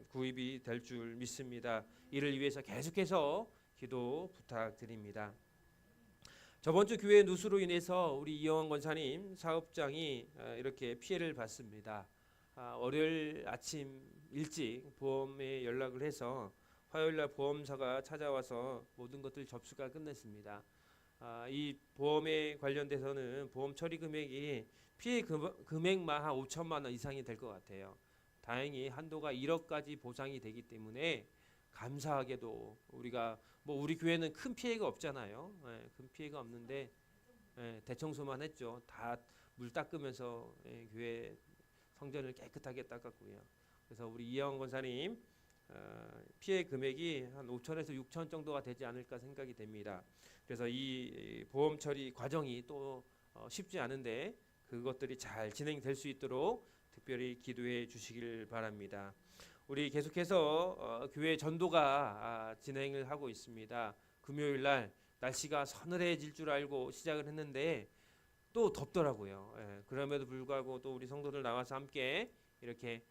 구입이 될 줄 믿습니다. 이를 위해서 계속해서 기도 부탁드립니다. 저번 주 교회 누수로 인해서 우리 이영환 권사님 사업장이 이렇게 피해를 봤습니다. 월요일 아침 일찍 보험에 연락을 해서 화요일날 보험사가 찾아와서 모든 것들 접수가 끝냈습니다. 이 보험에 관련돼서는 보험 처리 금액이 피해 금액만 한 5천만 원 이상이 될 것 같아요. 다행히 한도가 1억까지 보상이 되기 때문에 감사하게도 우리가 우리 교회는 큰 피해가 없잖아요. 큰 피해가 없는데 대청소만 했죠. 다 물 닦으면서 교회 성전을 깨끗하게 닦았고요. 그래서 우리 이영환 권사님 피해 금액이 한 5천에서 6천 정도가 되지 않을까 생각이 됩니다. 그래서 이 보험 처리 과정이 또 쉽지 않은데 그것들이 잘 진행될 수 있도록 특별히 기도해 주시길 바랍니다. 우리 계속해서 교회 전도가 진행을 하고 있습니다. 금요일 날 날씨가 서늘해질 줄 알고 시작을 했는데 또 덥더라고요. 그럼에도 불구하고 또 우리 성도들 나와서 함께 이렇게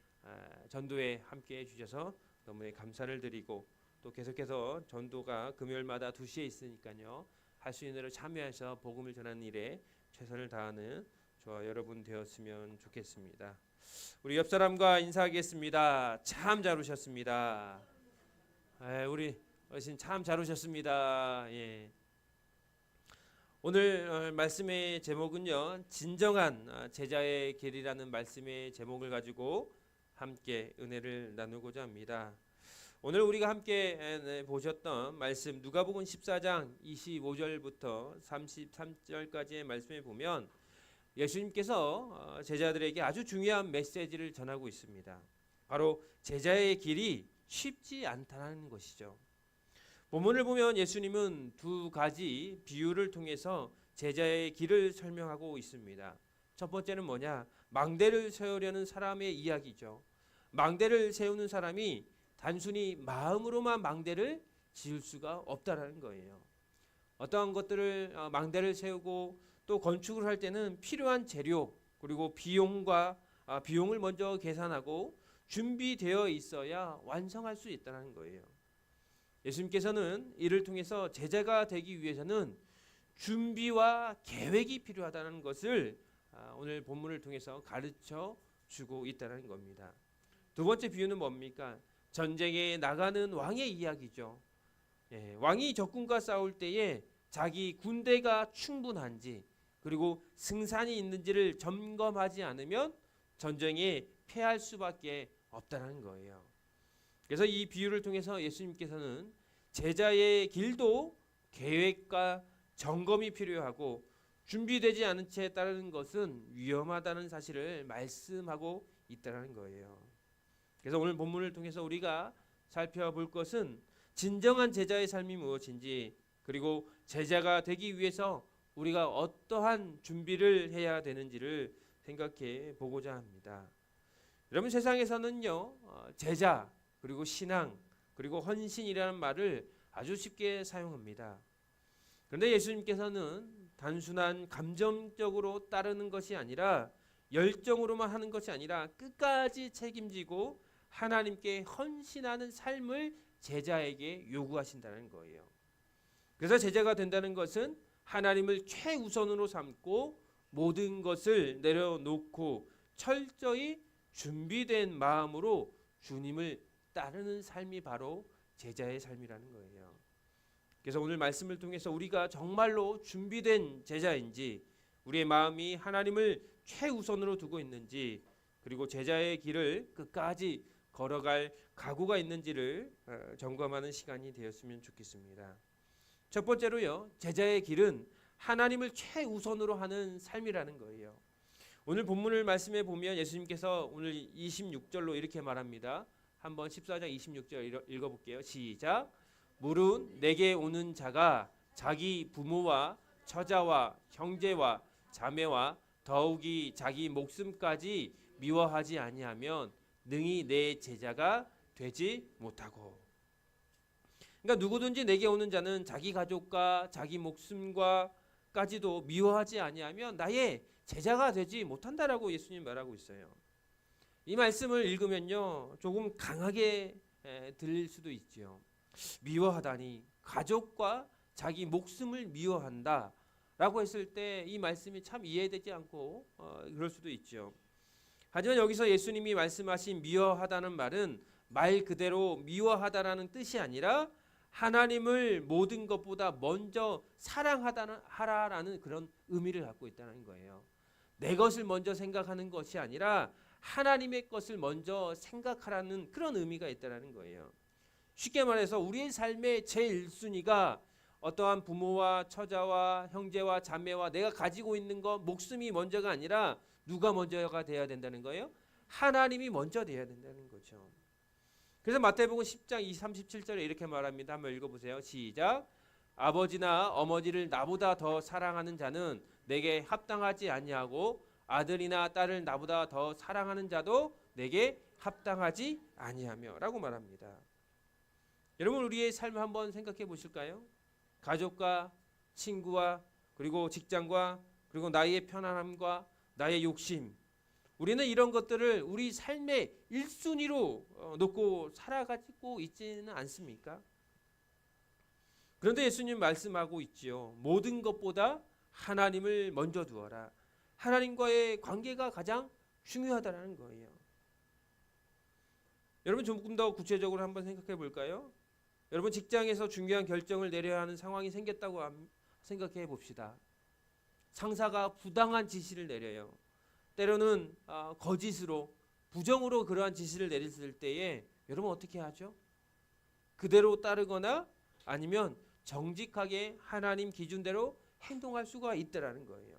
전도에 함께 해주셔서 너무 감사를 드리고 또 계속해서 전도가 금요일마다 2시에 있으니까요. 할 수 있는 대로 참여해서 복음을 전하는 일에 최선을 다하는 저와 여러분 되었으면 좋겠습니다. 우리 옆 사람과 인사하겠습니다. 참 잘 오셨습니다. 우리 어르신 참 잘 오셨습니다. 예. 오늘 말씀의 제목은요. 진정한 제자의 길이라는 말씀의 제목을 가지고 함께 은혜를 나누고자 합니다. 오늘 우리가 함께 보셨던 말씀 누가복음 14장 25절부터 33절까지의 말씀에 보면 예수님께서 제자들에게 아주 중요한 메시지를 전하고 있습니다. 바로 제자의 길이 쉽지 않다는 것이죠. 본문을 보면 예수님은 2가지 비유를 통해서 제자의 길을 설명하고 있습니다. 첫 번째는 뭐냐? 망대를 세우려는 사람의 이야기죠. 망대를 세우는 사람이 단순히 마음으로만 망대를 지을 수가 없다라는 거예요. 어떠한 것들을 망대를 세우고 또 건축을 할 때는 필요한 재료 그리고 비용을 먼저 계산하고 준비되어 있어야 완성할 수 있다는 거예요. 예수님께서는 이를 통해서 제자가 되기 위해서는 준비와 계획이 필요하다는 것을 오늘 본문을 통해서 가르쳐 주고 있다는 겁니다. 두 번째 비유는 뭡니까? 전쟁에 나가는 왕의 이야기죠. 왕이 적군과 싸울 때에 자기 군대가 충분한지 그리고 승산이 있는지를 점검하지 않으면 전쟁에 패할 수밖에 없다는 거예요. 그래서 이 비유를 통해서 예수님께서는 제자의 길도 계획과 점검이 필요하고 준비되지 않은 채 따르는 것은 위험하다는 사실을 말씀하고 있다는 거예요. 그래서 오늘 본문을 통해서 우리가 살펴볼 것은 진정한 제자의 삶이 무엇인지 그리고 제자가 되기 위해서 우리가 어떠한 준비를 해야 되는지를 생각해 보고자 합니다. 여러분 세상에서는요 제자 그리고 신앙 그리고 헌신이라는 말을 아주 쉽게 사용합니다. 그런데 예수님께서는 단순한 감정적으로 따르는 것이 아니라 열정으로만 하는 것이 아니라 끝까지 책임지고 하나님께 헌신하는 삶을 제자에게 요구하신다는 거예요. 그래서 제자가 된다는 것은 하나님을 최우선으로 삼고 모든 것을 내려놓고 철저히 준비된 마음으로 주님을 따르는 삶이 바로 제자의 삶이라는 거예요. 그래서 오늘 말씀을 통해서 우리가 정말로 준비된 제자인지 우리의 마음이 하나님을 최우선으로 두고 있는지 그리고 제자의 길을 끝까지 걸어갈 각오가 있는지를 점검하는 시간이 되었으면 좋겠습니다. 첫 번째로요. 제자의 길은 하나님을 최우선으로 하는 삶이라는 거예요. 오늘 본문을 말씀해 보면 예수님께서 오늘 26절로 이렇게 말합니다. 한번 14장 26절 읽어볼게요. 시작. 물은 내게 오는 자가 자기 부모와 처자와 형제와 자매와 더욱이 자기 목숨까지 미워하지 아니하면 능히 내 제자가 되지 못하고. 그러니까 누구든지 내게 오는 자는 자기 가족과 자기 목숨과까지도 미워하지 아니하면 나의 제자가 되지 못한다라고 예수님 말하고 있어요. 이 말씀을 읽으면요 조금 강하게 들릴 수도 있죠. 미워하다니, 가족과 자기 목숨을 미워한다라고 했을 때 이 말씀이 참 이해되지 않고 그럴 수도 있죠. 하지만 여기서 예수님이 말씀하신 미워하다는 말은 말 그대로 미워하다라는 뜻이 아니라 하나님을 모든 것보다 먼저 사랑하라라는 그런 의미를 갖고 있다는 거예요. 내 것을 먼저 생각하는 것이 아니라 하나님의 것을 먼저 생각하라는 그런 의미가 있다는 거예요. 쉽게 말해서 우리의 삶의 제1순위가 어떠한 부모와 처자와 형제와 자매와 내가 가지고 있는 것, 목숨이 먼저가 아니라 누가 먼저가 돼야 된다는 거예요? 하나님이 먼저 돼야 된다는 거죠. 그래서 마태복음 10장 37절에 이렇게 말합니다. 한번 읽어보세요. 시작. 아버지나 어머니를 나보다 더 사랑하는 자는 내게 합당하지 아니하고 아들이나 딸을 나보다 더 사랑하는 자도 내게 합당하지 아니하며 라고 말합니다. 여러분 우리의 삶을 한번 생각해 보실까요? 가족과 친구와 그리고 직장과 그리고 나의 편안함과 나의 욕심, 우리는 이런 것들을 우리 삶의 1순위로 놓고 살아가지고 있지는 않습니까? 그런데 예수님 말씀하고 있지요. 모든 것보다 하나님을 먼저 두어라. 하나님과의 관계가 가장 중요하다는 거예요. 여러분 조금 더 구체적으로 한번 생각해 볼까요? 여러분 직장에서 중요한 결정을 내려야 하는 상황이 생겼다고 생각해 봅시다. 상사가 부당한 지시를 내려요. 때로는 거짓으로 부정으로 그러한 지시를 내렸을 때에 여러분 어떻게 하죠? 그대로 따르거나 아니면 정직하게 하나님 기준대로 행동할 수가 있다라는 거예요.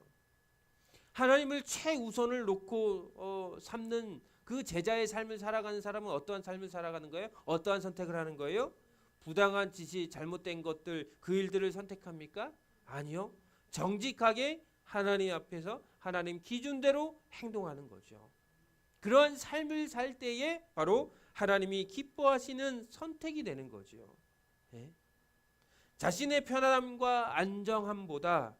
하나님을 최우선을 놓고 삼는 그 제자의 삶을 살아가는 사람은 어떠한 삶을 살아가는 거예요? 어떠한 선택을 하는 거예요? 부당한 지시, 잘못된 것들, 그 일들을 선택합니까? 아니요. 정직하게 하나님 앞에서 하나님 기준대로 행동하는 거죠. 그러한 삶을 살 때에 바로 하나님이 기뻐하시는 선택이 되는 거죠. 네? 자신의 편안함과 안정함보다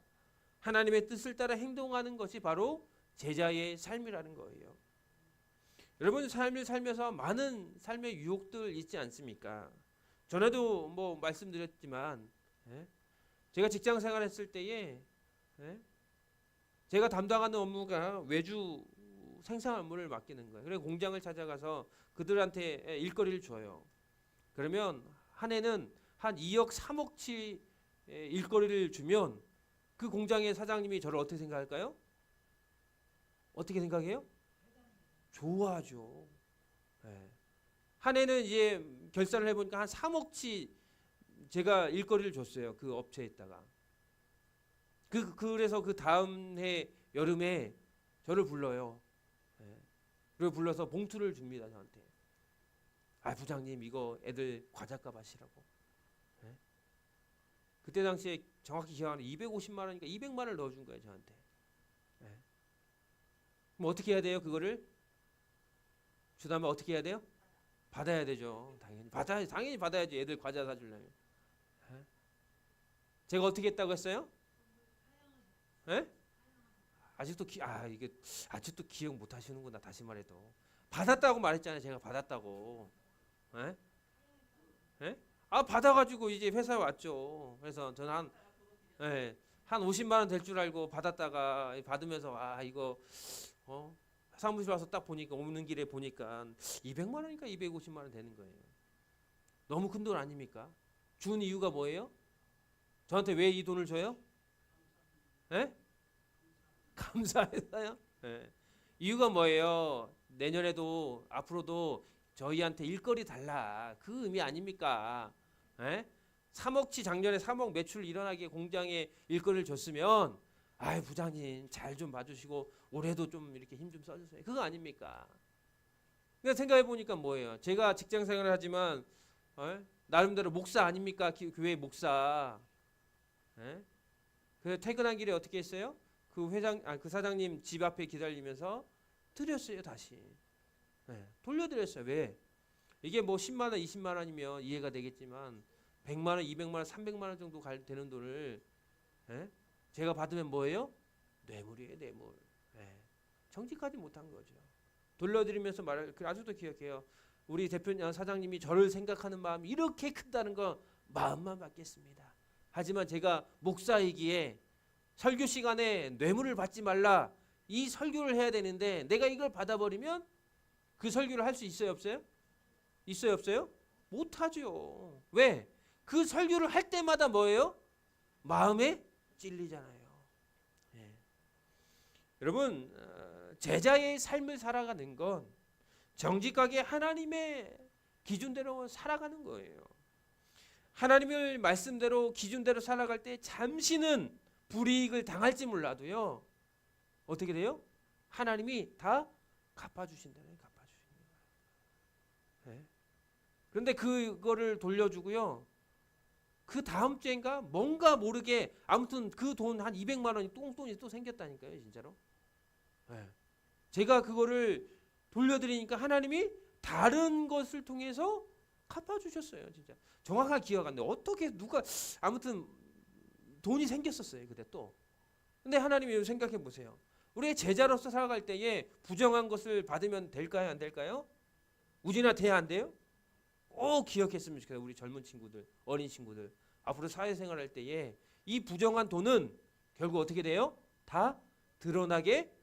하나님의 뜻을 따라 행동하는 것이 바로 제자의 삶이라는 거예요. 여러분 삶을 살면서 많은 삶의 유혹들 있지 않습니까? 전에도 뭐 말씀드렸지만 제가 직장 생활했을 때에 제가 담당하는 업무가 외주 생산 업무를 맡기는 거예요. 그래서 공장을 찾아가서 그들한테 일거리를 줘요. 그러면 한 해는 한 2억 3억치 일거리를 주면 그 공장의 사장님이 저를 어떻게 생각할까요? 어떻게 생각해요? 좋아하죠. 한 해는 이제 결산을 해보니까 한 3억치 제가 일거리를 줬어요. 그 업체에다가. 그래서 그 다음 해 여름에 저를 불러요. 그리고 불러서 봉투를 줍니다. 저한테. 아 부장님 이거 애들 과자값 하시라고. 그때 당시에 정확히 기억하는 250만 원이니까 200만 원을 넣어준 거예요. 저한테. 그럼 어떻게 해야 돼요? 그거를? 주다면 어떻게 해야 돼요? 받아야 되죠. 당연히 받아야지. 애들 과자 사주려면. 제가 어떻게 했다고 했어요? 이게 아직도 기억 못 하시는구나. 다시 말해도 받았다고 말했잖아요. 제가 받았다고. 받아가지고 이제 회사에 왔죠. 그래서 저는 한 50만 원 될 줄 알고 받았다가 받으면서 이거 사무실 와서 딱 보니까 오는 길에 보니까 200만 원이니까 250만 원 되는 거예요. 너무 큰 돈 아닙니까? 준 이유가 뭐예요? 저한테 왜 이 돈을 줘요? 감사해서요? 이유가 뭐예요? 내년에도 앞으로도 저희한테 일거리 달라. 그 의미 아닙니까? 3억치 작년에 3억 매출 일어나게 공장에 일거리를 줬으면 부장님 잘 좀 봐주시고 올해도 좀 이렇게 힘 좀 써주세요. 그거 아닙니까? 그러니까 생각해 보니까 뭐예요? 제가 직장 생활을 하지만 나름대로 목사 아닙니까? 교회 목사. 예? 그래서 퇴근한 길에 어떻게 했어요? 그 사장님 집 앞에 기다리면서 드렸어요, 다시. 돌려드렸어요. 왜? 이게 뭐 10만 원, 20만 원이면 이해가 되겠지만 100만 원, 200만 원, 300만 원 정도 되는 돈을 제가 받으면 뭐예요? 뇌물이에요, 뇌물. 정직하지 못한 거죠. 돌려드리면서 말할, 아직도 기억해요. 우리 대표님, 사장님이 저를 생각하는 마음이 이렇게 큰다는 거 마음만 받겠습니다. 하지만 제가 목사이기에 설교 시간에 뇌물을 받지 말라, 이 설교를 해야 되는데 내가 이걸 받아버리면 그 설교를 할 수 있어요, 없어요? 있어요, 없어요? 못하죠. 왜? 그 설교를 할 때마다 뭐예요? 마음에 찔리잖아요. 여러분, 제자의 삶을 살아가는 건 정직하게 하나님의 기준대로 살아가는 거예요. 하나님의 말씀대로 기준대로 살아갈 때 잠시는 불이익을 당할지 몰라도요, 어떻게 돼요? 하나님이 다 갚아주신다는, 갚아주시는 거예요. 그런데 그거를 돌려주고요, 그 다음 주인가 뭔가 모르게 아무튼 그 돈 한 200만 원이 똥돈이 또 생겼다니까요, 진짜로. 제가 그거를 돌려드리니까 하나님이 다른 것을 통해서 갚아주셨어요. 진짜 정확하게 기억 안 나요. 어떻게 누가 아무튼 돈이 생겼었어요, 그때 또. 근데 하나님이 생각해 보세요. 우리의 제자로서 살아갈 때에 부정한 것을 받으면 될까요, 안 될까요? 우지나 돼야 안 돼요? 꼭 기억했으면 좋겠어요. 우리 젊은 친구들, 어린 친구들, 앞으로 사회생활할 때에 이 부정한 돈은 결국 어떻게 돼요? 다 드러나게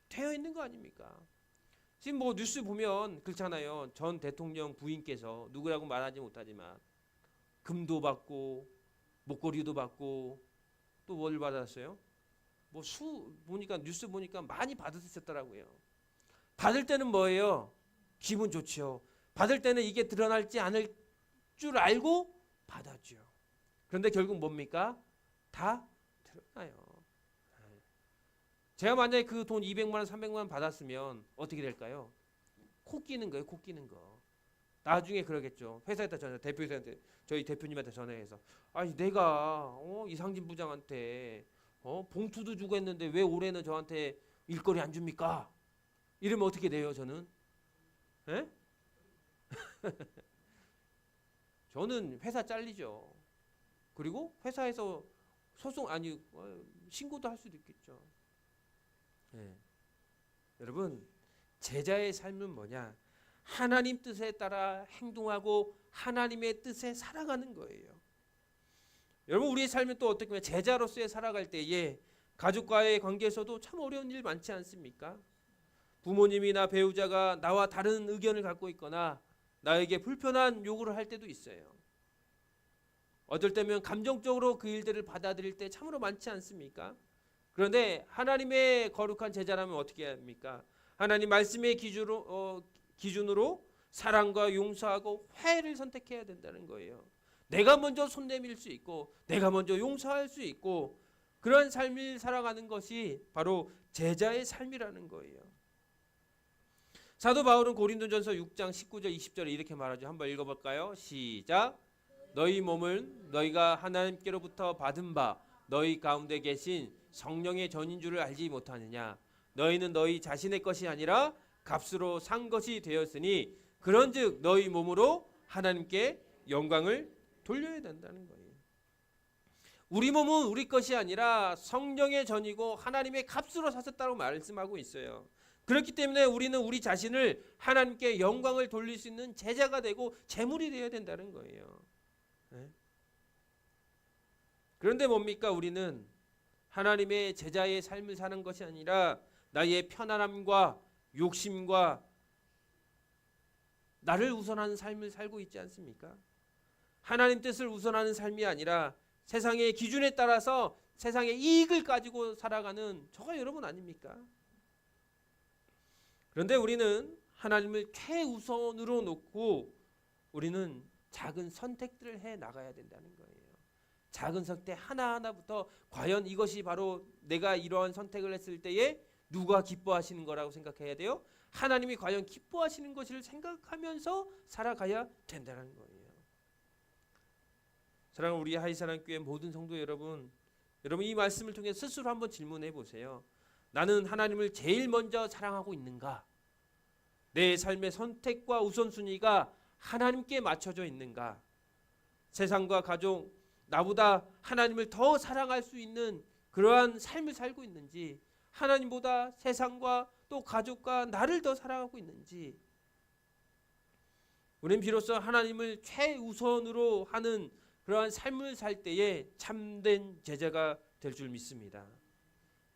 되어 있는 거 아닙니까? 지금 뭐 뉴스 보면 그렇잖아요. 전 대통령 부인께서, 누구라고 말하지 못하지만 금도 받고 목걸이도 받고 또 뭘 받았어요? 뭐 보니까 뉴스 보니까 많이 받으셨더라고요. 받을 때는 뭐예요? 기분 좋죠. 받을 때는 이게 드러날지 않을 줄 알고 받았죠. 그런데 결국 뭡니까? 다 드러나요. 제가 만약에 그 돈 200만 원, 300만 원 받았으면 어떻게 될까요? 코 끼는 거예요, 코 끼는 거. 나중에 그러겠죠. 회사에다 대표한테, 저희 대표님한테 전화해서, 아니 내가 이상진 부장한테 봉투도 주고 했는데 왜 올해는 저한테 일거리 안 줍니까? 이러면 어떻게 돼요, 저는? 에? 저는 회사 잘리죠. 그리고 회사에서 신고도 할 수도 있겠죠. 여러분, 제자의 삶은 뭐냐? 하나님 뜻에 따라 행동하고 하나님의 뜻에 살아가는 거예요. 여러분, 우리의 삶은 또 어떻게 보면 제자로서의 살아갈 때에 가족과의 관계에서도 참 어려운 일 많지 않습니까? 부모님이나 배우자가 나와 다른 의견을 갖고 있거나 나에게 불편한 요구를 할 때도 있어요. 어떨 때면 감정적으로 그 일들을 받아들일 때 참으로 많지 않습니까? 그런데 하나님의 거룩한 제자라면 어떻게 합니까? 하나님 말씀의 기준으로 사랑과 용서하고 화해를 선택해야 된다는 거예요. 내가 먼저 손 내밀 수 있고 내가 먼저 용서할 수 있고 그런 삶을 살아가는 것이 바로 제자의 삶이라는 거예요. 사도 바울은 고린도전서 6장 19절 20절에 이렇게 말하죠. 한번 읽어볼까요? 시작. 너희 몸은 너희가 하나님께로부터 받은 바 너희 가운데 계신 성령의 전인 줄을 알지 못하느냐. 너희는 너희 자신의 것이 아니라 값으로 산 것이 되었으니 그런즉 너희 몸으로 하나님께 영광을 돌려야 된다는 거예요. 우리 몸은 우리 것이 아니라 성령의 전이고 하나님의 값으로 사셨다고 말씀하고 있어요. 그렇기 때문에 우리는 우리 자신을 하나님께 영광을 돌릴 수 있는 제자가 되고 제물이 되어야 된다는 거예요. 그런데 뭡니까? 우리는 하나님의 제자의 삶을 사는 것이 아니라 나의 편안함과 욕심과 나를 우선하는 삶을 살고 있지 않습니까? 하나님 뜻을 우선하는 삶이 아니라 세상의 기준에 따라서 세상의 이익을 가지고 살아가는 저가 여러분 아닙니까? 그런데 우리는 하나님을 최우선으로 놓고 우리는 작은 선택들을 해 나가야 된다는 거예요. 작은 선택 하나하나부터 과연 이것이 바로 내가 이러한 선택을 했을 때에 누가 기뻐하시는 거라고 생각해야 돼요? 하나님이 과연 기뻐하시는 것을 생각하면서 살아가야 된다는 거예요. 사랑하는 우리 하이사랑교회 모든 성도 여러분, 여러분 이 말씀을 통해 스스로 한번 질문해 보세요. 나는 하나님을 제일 먼저 사랑하고 있는가? 내 삶의 선택과 우선순위가 하나님께 맞춰져 있는가? 세상과 가족, 나보다 하나님을 더 사랑할 수 있는 그러한 삶을 살고 있는지, 하나님보다 세상과 또 가족과 나를 더 사랑하고 있는지, 우리는 비로소 하나님을 최우선으로 하는 그러한 삶을 살 때에 참된 제자가 될 줄 믿습니다.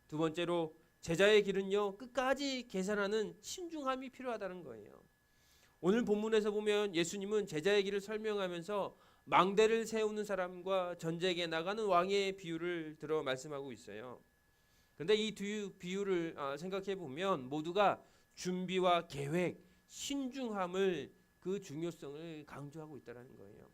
두 번째로 제자의 길은요, 끝까지 계산하는 신중함이 필요하다는 거예요. 오늘 본문에서 보면 예수님은 제자의 길을 설명하면서 망대를 세우는 사람과 전쟁에 나가는 왕의 비유를 들어 말씀하고 있어요. 근데 이 두 비유를 생각해 보면 모두가 준비와 계획, 신중함을 그 중요성을 강조하고 있다는 거예요.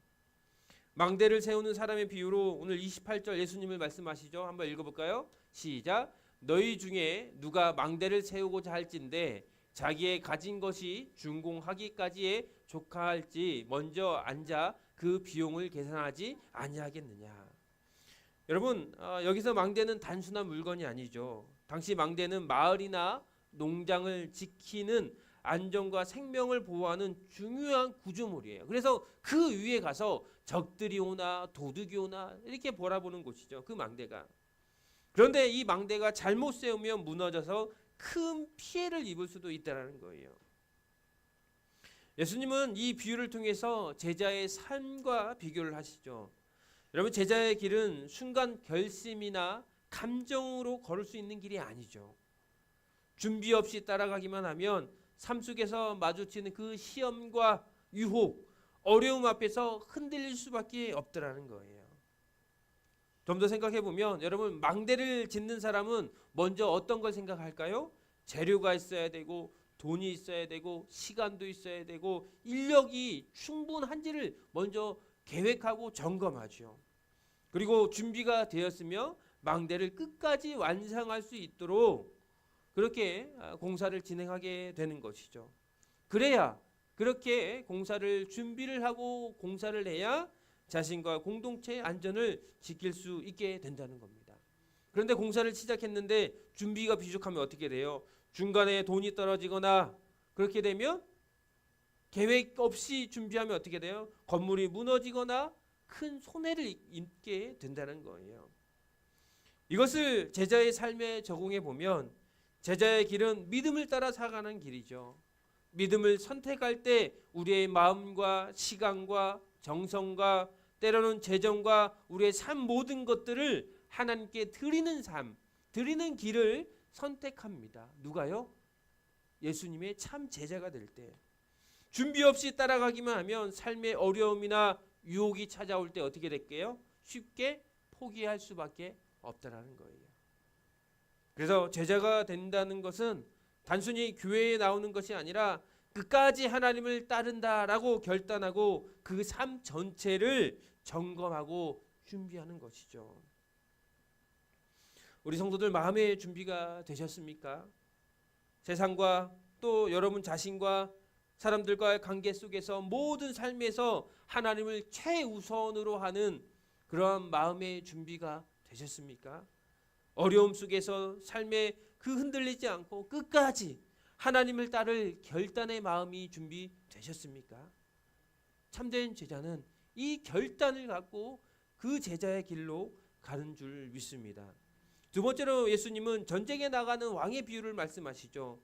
망대를 세우는 사람의 비유로 오늘 28절 예수님을 말씀하시죠. 한번 읽어볼까요? 시작. 너희 중에 누가 망대를 세우고자 할진대 자기의 가진 것이 준공하기까지에 족하할지 먼저 앉아 그 비용을 계산하지 아니하겠느냐. 여러분 여기서 망대는 단순한 물건이 아니죠. 당시 망대는 마을이나 농장을 지키는 안전과 생명을 보호하는 중요한 구조물이에요. 그래서 그 위에 가서 적들이 오나 도둑이 오나 이렇게 바라보는 곳이죠. 그 망대가. 그런데 이 망대가 잘못 세우면 무너져서 큰 피해를 입을 수도 있다는 거예요. 예수님은 이 비유를 통해서 제자의 삶과 비교를 하시죠. 여러분 제자의 길은 순간 결심이나 감정으로 걸을 수 있는 길이 아니죠. 준비 없이 따라가기만 하면 삶 속에서 마주치는 그 시험과 유혹, 어려움 앞에서 흔들릴 수밖에 없더라는 거예요. 좀 더 생각해 보면 여러분 망대를 짓는 사람은 먼저 어떤 걸 생각할까요? 재료가 있어야 되고 돈이 있어야 되고 시간도 있어야 되고 인력이 충분한지를 먼저 계획하고 점검하죠. 그리고 준비가 되었으며 망대를 끝까지 완성할 수 있도록 그렇게 공사를 진행하게 되는 것이죠. 그래야 그렇게 공사를 준비를 하고 공사를 해야 자신과 공동체의 안전을 지킬 수 있게 된다는 겁니다. 그런데 공사를 시작했는데 준비가 부족하면 어떻게 돼요? 중간에 돈이 떨어지거나 그렇게 되면 계획 없이 준비하면 어떻게 돼요? 건물이 무너지거나 큰 손해를 입게 된다는 거예요. 이것을 제자의 삶에 적용해 보면 제자의 길은 믿음을 따라 살아가는 길이죠. 믿음을 선택할 때 우리의 마음과 시간과 정성과 때로는 재정과 우리의 삶 모든 것들을 하나님께 드리는 삶, 드리는 길을 선택합니다. 누가요? 예수님의 참 제자가 될 때. 준비 없이 따라가기만 하면 삶의 어려움이나 유혹이 찾아올 때 어떻게 될게요? 쉽게 포기할 수밖에 없다라는 거예요. 그래서 제자가 된다는 것은 단순히 교회에 나오는 것이 아니라 끝까지 하나님을 따른다라고 결단하고 그 삶 전체를 점검하고 준비하는 것이죠. 우리 성도들 마음의 준비가 되셨습니까? 세상과 또 여러분 자신과 사람들과의 관계 속에서 모든 삶에서 하나님을 최우선으로 하는 그러한 마음의 준비가 되셨습니까? 어려움 속에서 삶에 그 흔들리지 않고 끝까지 하나님을 따를 결단의 마음이 준비되셨습니까? 참된 제자는 이 결단을 갖고 그 제자의 길로 가는 줄 믿습니다. 두 번째로 예수님은 전쟁에 나가는 왕의 비유를 말씀하시죠.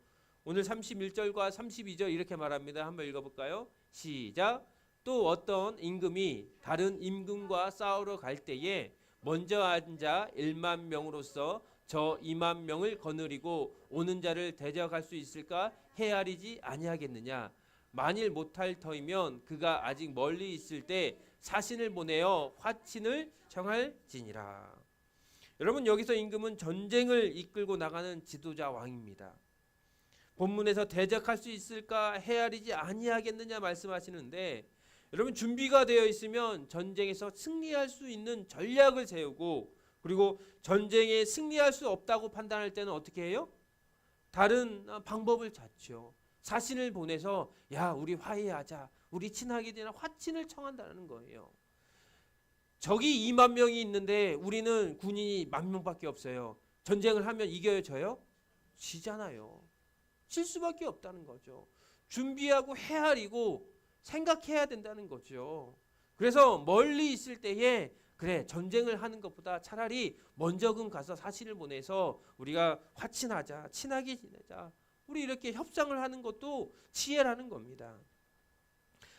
오늘 31절과 32절 이렇게 말합니다. 한번 읽어볼까요? 시작. 또 어떤 임금이 다른 임금과 싸우러 갈 때에 먼저 앉아 1만 명으로서 저 2만 명을 거느리고 오는 자를 대적할 수 있을까 헤아리지 아니하겠느냐. 만일 못할 터이면 그가 아직 멀리 있을 때 사신을 보내어 화친을 청할지니라. 여러분 여기서 임금은 전쟁을 이끌고 나가는 지도자 왕입니다. 본문에서 대적할 수 있을까 헤아리지 아니하겠느냐 말씀하시는데 여러분 준비가 되어 있으면 전쟁에서 승리할 수 있는 전략을 세우고 그리고 전쟁에 승리할 수 없다고 판단할 때는 어떻게 해요? 다른 방법을 찾죠. 사신을 보내서 야 우리 화해하자, 우리 친하게 되나 화친을 청한다는 거예요. 적이 2만 명이 있는데 우리는 군인이 10,000명밖에 없어요. 전쟁을 하면 이겨요, 져요? 지잖아요. 질 수밖에 없다는 거죠. 준비하고 헤아리고 생각해야 된다는 거죠. 그래서 멀리 있을 때에 그래 전쟁을 하는 것보다 차라리 먼저금 가서 사신을 보내서 우리가 화친하자, 친하게 지내자, 우리 이렇게 협상을 하는 것도 지혜라는 겁니다.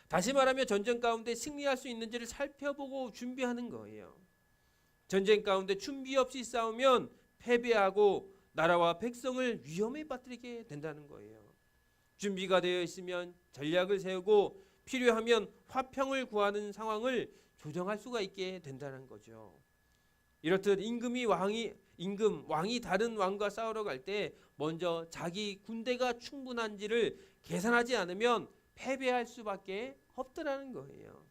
다시 말하면 전쟁 가운데 승리할 수 있는지를 살펴보고 준비하는 거예요. 전쟁 가운데 준비 없이 싸우면 패배하고 나라와 백성을 위험에 빠뜨리게 된다는 거예요. 준비가 되어 있으면 전략을 세우고 필요하면 화평을 구하는 상황을 조정할 수가 있게 된다는 거죠. 이렇듯 왕이 다른 왕과 싸우러 갈 때 먼저 자기 군대가 충분한지를 계산하지 않으면 패배할 수밖에 없더라는 거예요.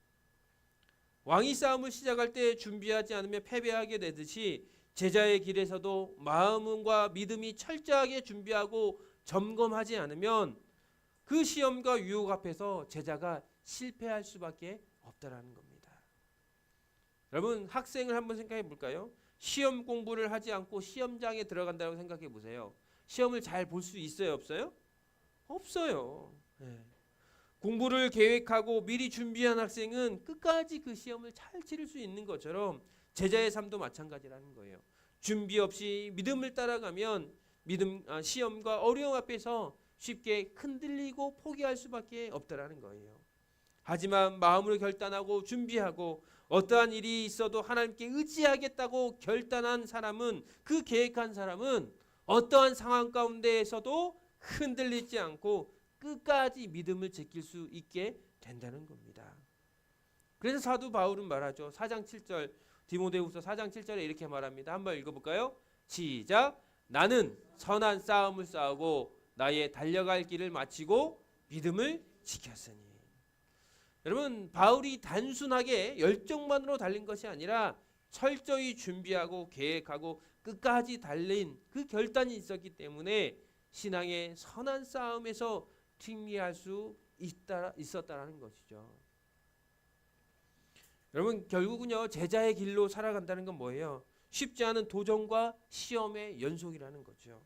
왕이 싸움을 시작할 때 준비하지 않으면 패배하게 되듯이 제자의 길에서도 마음과 믿음이 철저하게 준비하고 점검하지 않으면 그 시험과 유혹 앞에서 제자가 실패할 수밖에 없다라는 겁니다. 여러분 학생을 한번 생각해 볼까요? 시험 공부를 하지 않고 시험장에 들어간다고 생각해 보세요. 시험을 잘 볼 수 있어요, 없어요? 없어요. 네. 공부를 계획하고 미리 준비한 학생은 끝까지 그 시험을 잘 치를 수 있는 것처럼 제자의 삶도 마찬가지라는 거예요. 준비 없이 믿음을 따라가면 시험과 어려움 앞에서 쉽게 흔들리고 포기할 수밖에 없다라는 거예요. 하지만 마음으로 결단하고 준비하고 어떠한 일이 있어도 하나님께 의지하겠다고 결단한 사람은, 그 계획한 사람은 어떠한 상황 가운데에서도 흔들리지 않고 끝까지 믿음을 지킬 수 있게 된다는 겁니다. 그래서 사도 바울은 말하죠. 4장 7절 디모데후서 4장 7절에 이렇게 말합니다. 한번 읽어볼까요? 시작. 나는 선한 싸움을 싸우고 나의 달려갈 길을 마치고 믿음을 지켰으니. 여러분 바울이 단순하게 열정만으로 달린 것이 아니라 철저히 준비하고 계획하고 끝까지 달린 그 결단이 있었기 때문에 신앙의 선한 싸움에서 승리할 수 있었다는 것이죠. 여러분 결국은요 제자의 길로 살아간다는 건 뭐예요? 쉽지 않은 도전과 시험의 연속이라는 거죠.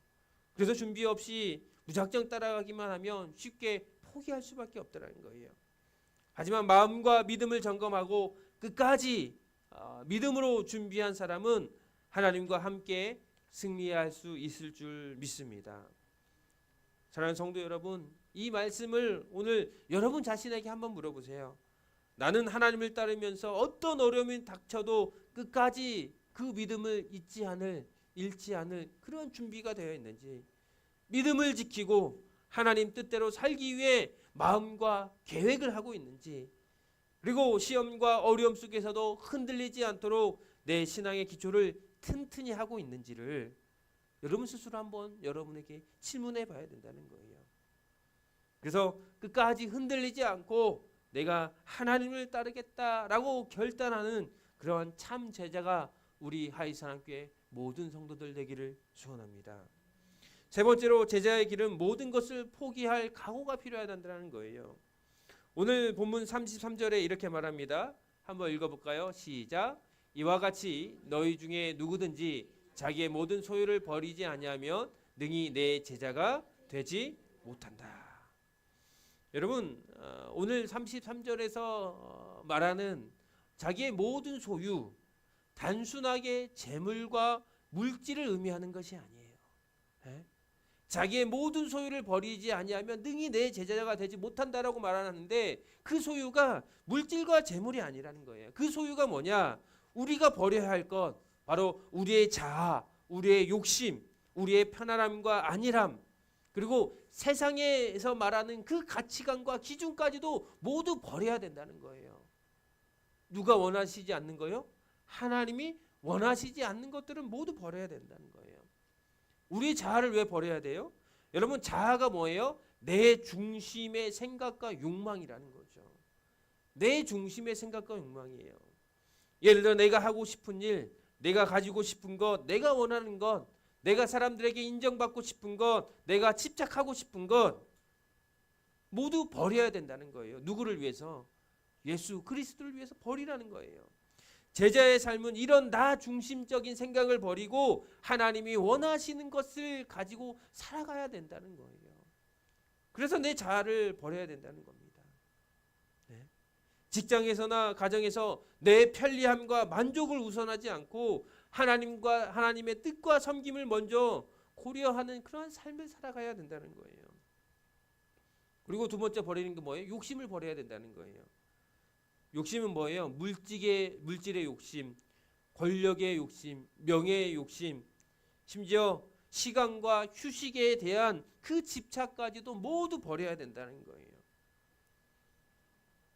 그래서 준비 없이 무작정 따라가기만 하면 쉽게 포기할 수밖에 없다는 거예요. 하지만 마음과 믿음을 점검하고 끝까지 믿음으로 준비한 사람은 하나님과 함께 승리할 수 있을 줄 믿습니다. 사랑하는 성도 여러분, 이 말씀을 오늘 여러분 자신에게 한번 물어보세요. 나는 하나님을 따르면서 어떤 어려움이 닥쳐도 끝까지 그 믿음을 잃지 않을 그런 준비가 되어 있는지, 믿음을 지키고 하나님 뜻대로 살기 위해 마음과 계획을 하고 있는지, 그리고 시험과 어려움 속에서도 흔들리지 않도록 내 신앙의 기초를 튼튼히 하고 있는지를 여러분 스스로 한번 여러분에게 질문해 봐야 된다는 거예요. 그래서 끝까지 흔들리지 않고 내가 하나님을 따르겠다라고 결단하는 그러한 참 제자가 우리 하이사랑교회 모든 성도들 되기를 축원합니다. 세 번째로 제자의 길은 모든 것을 포기할 각오가 필요하다는 거예요. 오늘 본문 33절에 이렇게 말합니다. 한번 읽어볼까요? 시작. 이와 같이 너희 중에 누구든지 자기의 모든 소유를 버리지 아니하면 능히 내 제자가 되지 못한다. 여러분 오늘 33절에서 말하는 자기의 모든 소유, 단순하게 재물과 물질을 의미하는 것이 아니에요. 자기의 모든 소유를 버리지 아니하면 능히 내 제자가 되지 못한다라고 말하는데 그 소유가 물질과 재물이 아니라는 거예요. 그 소유가 뭐냐? 우리가 버려야 할 것, 바로 우리의 자아, 우리의 욕심, 우리의 편안함과 안일함, 그리고 세상에서 말하는 그 가치관과 기준까지도 모두 버려야 된다는 거예요. 누가 원하시지 않는 거요? 하나님이 원하시지 않는 것들은 모두 버려야 된다는 거예요. 우리 자아를 왜 버려야 돼요? 여러분 자아가 뭐예요? 내 중심의 생각과 욕망이라는 거죠. 내 중심의 생각과 욕망이에요. 예를 들어 내가 하고 싶은 일, 내가 가지고 싶은 것, 내가 원하는 것, 내가 사람들에게 인정받고 싶은 것, 내가 집착하고 싶은 것, 모두 버려야 된다는 거예요. 누구를 위해서? 예수 그리스도를 위해서 버리라는 거예요. 제자의 삶은 이런 나 중심적인 생각을 버리고 하나님이 원하시는 것을 가지고 살아가야 된다는 거예요. 그래서 내 자아를 버려야 된다는 겁니다. 네. 직장에서나 가정에서 내 편리함과 만족을 우선하지 않고 하나님의 뜻과 섬김을 먼저 고려하는 그런 삶을 살아가야 된다는 거예요. 그리고 두 번째 버리는 게 뭐예요? 욕심을 버려야 된다는 거예요. 욕심은 뭐예요? 물질의 욕심, 권력의 욕심, 명예의 욕심, 심지어 시간과 휴식에 대한 그 집착까지도 모두 버려야 된다는 거예요.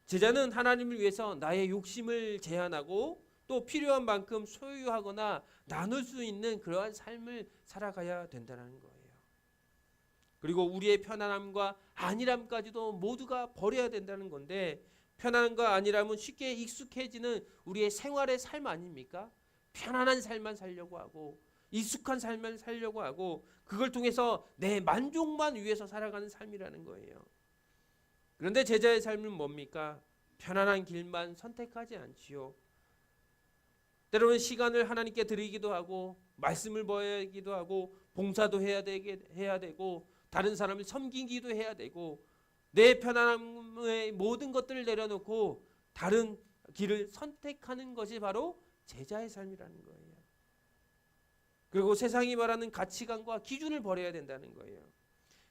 제자는 하나님을 위해서 나의 욕심을 제한하고 또 필요한 만큼 소유하거나 나눌 수 있는 그러한 삶을 살아가야 된다는 거예요. 그리고 우리의 편안함과 안일함까지도 모두가 버려야 된다는 건데, 편안함과 안일함은 쉽게 익숙해지는 우리의 생활의 삶 아닙니까? 편안한 삶만 살려고 하고 익숙한 삶만 살려고 하고 그걸 통해서 내 만족만 위해서 살아가는 삶이라는 거예요. 그런데 제자의 삶은 뭡니까? 편안한 길만 선택하지 않지요. 때로는 시간을 하나님께 드리기도 하고 말씀을 보아야기도 하고 봉사도 해야 되고 다른 사람을 섬기기도 해야 되고 내 편안함의 모든 것들을 내려놓고 다른 길을 선택하는 것이 바로 제자의 삶이라는 거예요. 그리고 세상이 말하는 가치관과 기준을 버려야 된다는 거예요.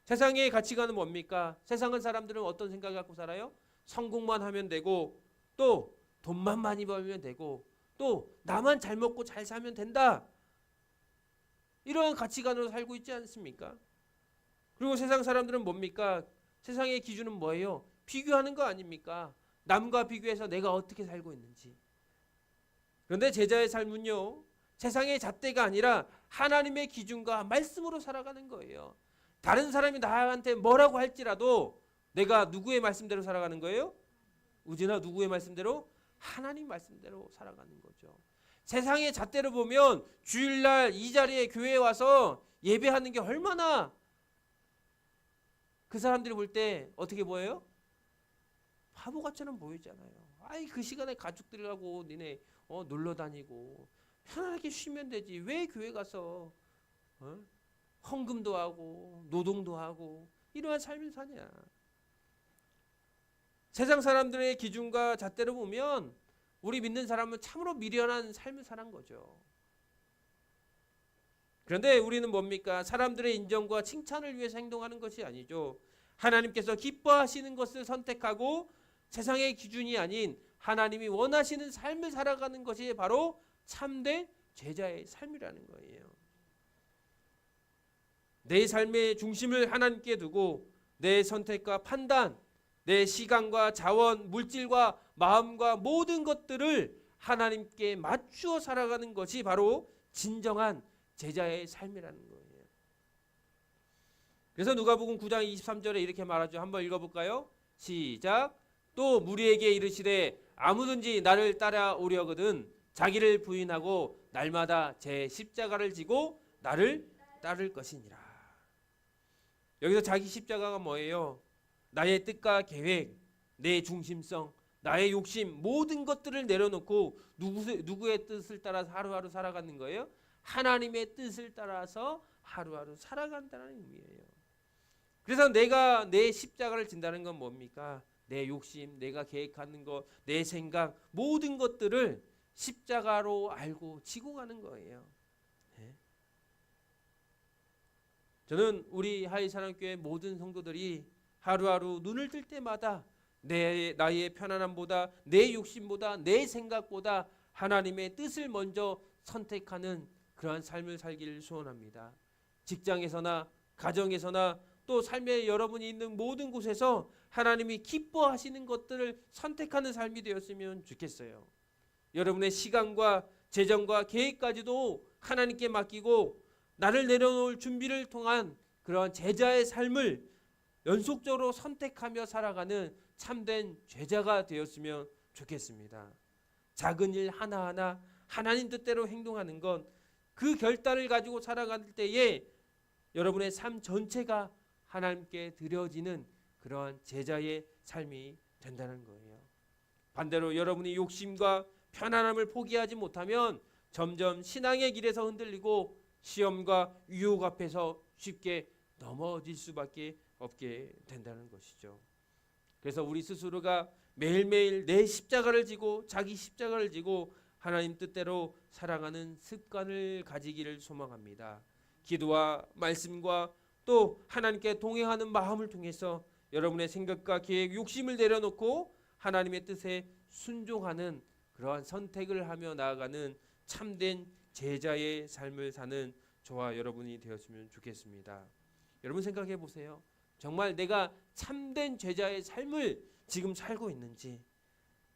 세상의 가치관은 뭡니까? 세상은 사람들은 어떤 생각을 갖고 살아요? 성공만 하면 되고 또 돈만 많이 벌면 되고 또 나만 잘 먹고 잘 살면 된다. 이러한 가치관으로 살고 있지 않습니까? 그리고 세상 사람들은 뭡니까? 세상의 기준은 뭐예요? 비교하는 거 아닙니까? 남과 비교해서 내가 어떻게 살고 있는지. 그런데 제자의 삶은요, 세상의 잣대가 아니라 하나님의 기준과 말씀으로 살아가는 거예요. 다른 사람이 나한테 뭐라고 할지라도 내가 누구의 말씀대로 살아가는 거예요? 우진아, 누구의 말씀대로? 하나님 말씀대로 살아가는 거죠. 세상의 잣대로 보면 주일날 이 자리에 교회에 와서 예배하는 게 얼마나 그 사람들이 볼 때 어떻게 보여요? 바보같처럼 보이잖아요. 아이, 그 시간에 가족들하고 니네 놀러 다니고 편안하게 쉬면 되지. 왜 교회 가서 헌금도 하고 노동도 하고 이러한 삶을 사냐. 세상 사람들의 기준과 잣대로 보면 우리 믿는 사람은 참으로 미련한 삶을 사는 거죠. 그런데 우리는 뭡니까? 사람들의 인정과 칭찬을 위해서 행동하는 것이 아니죠. 하나님께서 기뻐하시는 것을 선택하고 세상의 기준이 아닌 하나님이 원하시는 삶을 살아가는 것이 바로 참된 제자의 삶이라는 거예요. 내 삶의 중심을 하나님께 두고 내 선택과 판단, 내 시간과 자원, 물질과 마음과 모든 것들을 하나님께 맞추어 살아가는 것이 바로 진정한 제자의 삶이라는 거예요. 그래서 누가복음 9장 23절에 이렇게 말하죠. 한번 읽어볼까요? 시작. 또 무리에게 이르시되 아무든지 나를 따라오려거든 자기를 부인하고 날마다 제 십자가를 지고 나를 따를 것이니라. 여기서 자기 십자가가 뭐예요? 나의 뜻과 계획, 내 중심성, 나의 욕심 모든 것들을 내려놓고 누구의 뜻을 따라서 하루하루 살아가는 거예요? 하나님의 뜻을 따라서 하루하루 살아간다는 의미예요. 그래서 내가 내 십자가를 진다는 건 뭡니까? 내 욕심, 내가 계획하는 것, 내 생각 모든 것들을 십자가로 알고 지고 가는 거예요. 네. 저는 우리 하이사랑교회 모든 성도들이 하루하루 눈을 뜰 때마다 나의 편안함보다 내 욕심보다 내 생각보다 하나님의 뜻을 먼저 선택하는 그러한 삶을 살기를 소원합니다. 직장에서나 가정에서나 또 삶에 여러분이 있는 모든 곳에서 하나님이 기뻐하시는 것들을 선택하는 삶이 되었으면 좋겠어요. 여러분의 시간과 재정과 계획까지도 하나님께 맡기고 나를 내려놓을 준비를 통한 그러한 제자의 삶을 연속적으로 선택하며 살아가는 참된 제자가 되었으면 좋겠습니다. 작은 일 하나하나 하나님 뜻대로 행동하는 건 그 결단을 가지고 살아갈 때에 여러분의 삶 전체가 하나님께 드려지는 그러한 제자의 삶이 된다는 거예요. 반대로 여러분이 욕심과 편안함을 포기하지 못하면 점점 신앙의 길에서 흔들리고 시험과 유혹 앞에서 쉽게 넘어질 수밖에 없게 된다는 것이죠. 그래서 우리 스스로가 매일매일 내 십자가를 지고 자기 십자가를 지고 하나님 뜻대로 살아가는 습관을 가지기를 소망합니다. 기도와 말씀과 또 하나님께 동행하는 마음을 통해서 여러분의 생각과 계획, 욕심을 내려놓고 하나님의 뜻에 순종하는 그러한 선택을 하며 나아가는 참된 제자의 삶을 사는 저와 여러분이 되었으면 좋겠습니다. 여러분 생각해 보세요. 정말 내가 참된 제자의 삶을 지금 살고 있는지,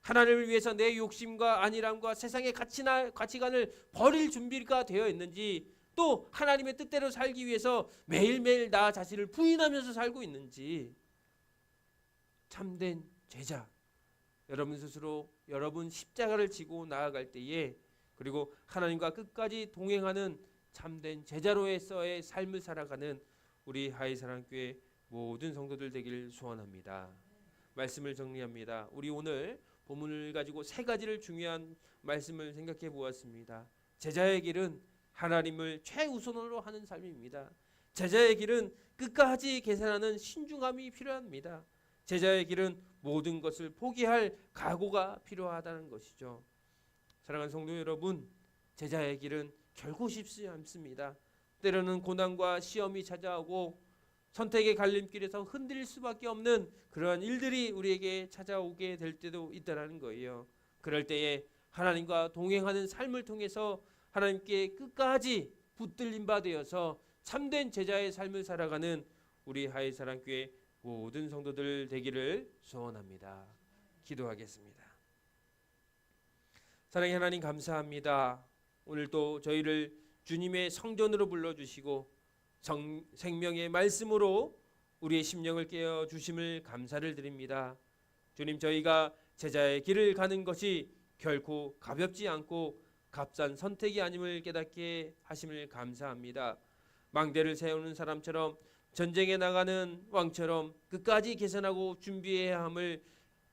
하나님을 위해서 내 욕심과 안일함과 세상의 가치관을 버릴 준비가 되어 있는지, 또 하나님의 뜻대로 살기 위해서 매일매일 나 자신을 부인하면서 살고 있는지, 참된 제자, 여러분 스스로 여러분 십자가를 지고 나아갈 때에, 그리고 하나님과 끝까지 동행하는 참된 제자로서의 삶을 살아가는 우리 하이사랑교회 모든 성도들 되기를 소원합니다. 말씀을 정리합니다. 우리 오늘 본문을 가지고 세 가지를 중요한 말씀을 생각해 보았습니다. 제자의 길은 하나님을 최우선으로 하는 삶입니다. 제자의 길은 끝까지 계산하는 신중함이 필요합니다. 제자의 길은 모든 것을 포기할 각오가 필요하다는 것이죠. 사랑하는 성도 여러분, 제자의 길은 결코 쉽지 않습니다. 때로는 고난과 시험이 찾아오고 선택의 갈림길에서 흔들릴 수밖에 없는 그러한 일들이 우리에게 찾아오게 될 때도 있다는 거예요. 그럴 때에 하나님과 동행하는 삶을 통해서 하나님께 끝까지 붙들림 바 되어서 참된 제자의 삶을 살아가는 우리 하이사랑교회 모든 성도들 되기를 소원합니다. 기도하겠습니다. 사랑의 하나님, 감사합니다. 오늘도 저희를 주님의 성전으로 불러주시고 생명의 말씀으로 우리의 심령을 깨워주심을 감사를 드립니다. 주님, 저희가 제자의 길을 가는 것이 결코 가볍지 않고 값싼 선택이 아님을 깨닫게 하심을 감사합니다. 망대를 세우는 사람처럼, 전쟁에 나가는 왕처럼 끝까지 계산하고 준비해야 함을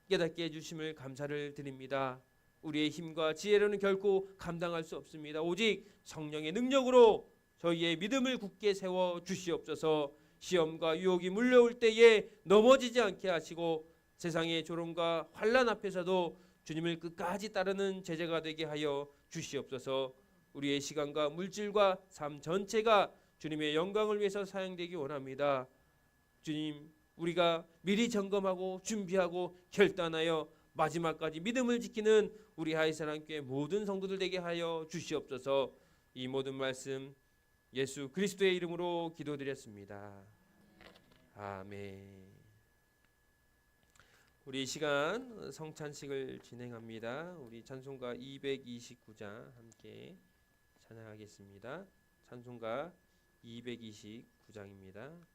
깨닫게 해주심을 감사를 드립니다. 우리의 힘과 지혜로는 결코 감당할 수 없습니다. 오직 성령의 능력으로 저희의 믿음을 굳게 세워 주시옵소서. 시험과 유혹이 물려올 때에 넘어지지 않게 하시고 세상의 조롱과 환난 앞에서도 주님을 끝까지 따르는 제자가 되게 하여 주시옵소서. 우리의 시간과 물질과 삶 전체가 주님의 영광을 위해서 사용되기 원합니다. 주님, 우리가 미리 점검하고 준비하고 결단하여 마지막까지 믿음을 지키는 우리 하이사랑교회 모든 성도들 되게 하여 주시옵소서. 이 모든 말씀 예수 그리스도의 이름으로 기도드렸습니다. 아멘. 우리 이 시간 성찬식을 진행합니다. 우리 찬송가 229장 함께 찬양하겠습니다. 찬송가 229장입니다.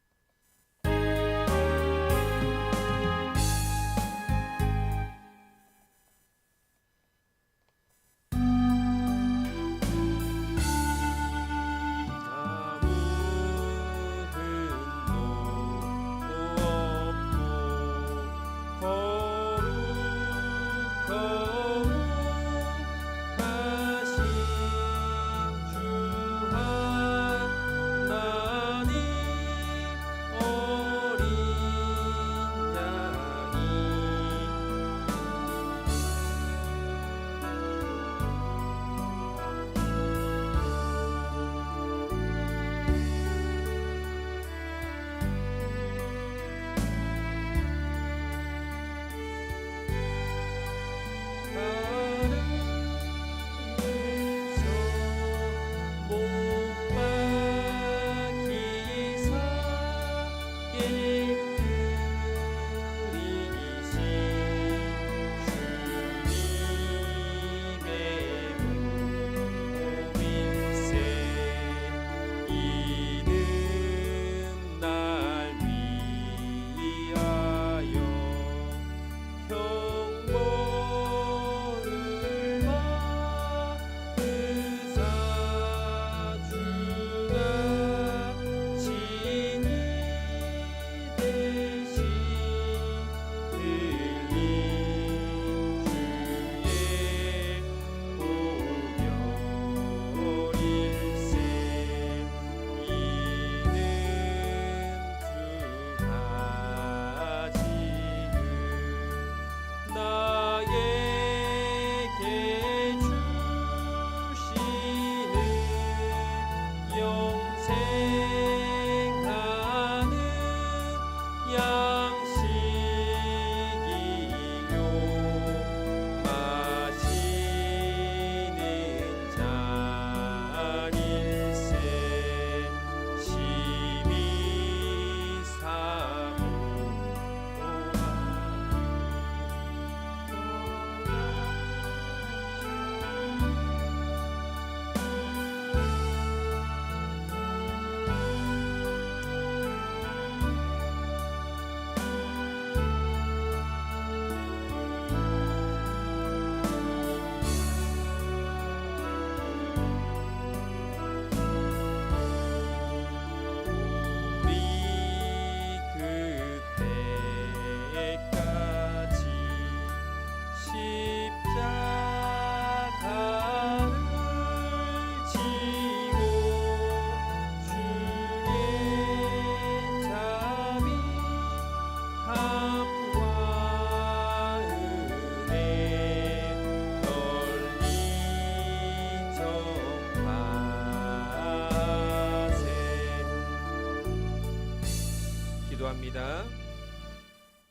기도합니다.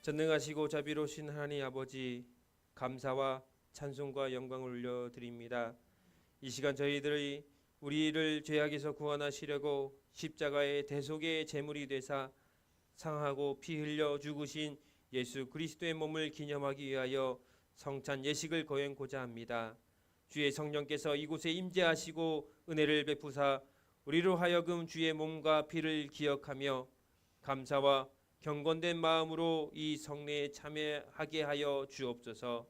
전능하시고 자비로우신 하나님 아버지, 감사와 찬송과 영광을 올려드립니다. 이 시간 저희들이 우리를 죄악에서 구원하시려고 십자가의 대속의 제물이 되사 상하고 피 흘려 죽으신 예수 그리스도의 몸을 기념하기 위하여 성찬 예식을 거행고자 합니다. 주의 성령께서 이곳에 임재하시고 은혜를 베푸사 우리로 하여금 주의 몸과 피를 기억하며 감사와 경건된 마음으로 이 성례에 참여하게 하여 주옵소서.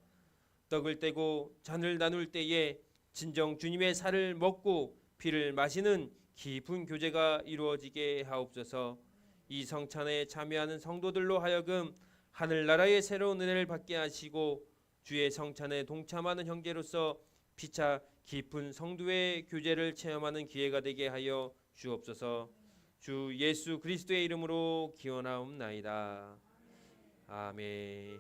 떡을 떼고 잔을 나눌 때에 진정 주님의 살을 먹고 피를 마시는 깊은 교제가 이루어지게 하옵소서. 이 성찬에 참여하는 성도들로 하여금 하늘나라의 새로운 은혜를 받게 하시고 주의 성찬에 동참하는 형제로서 피차 깊은 성도의 교제를 체험하는 기회가 되게 하여 주옵소서. 주 예수 그리스도의 이름으로 기원하옵나이다. 아멘.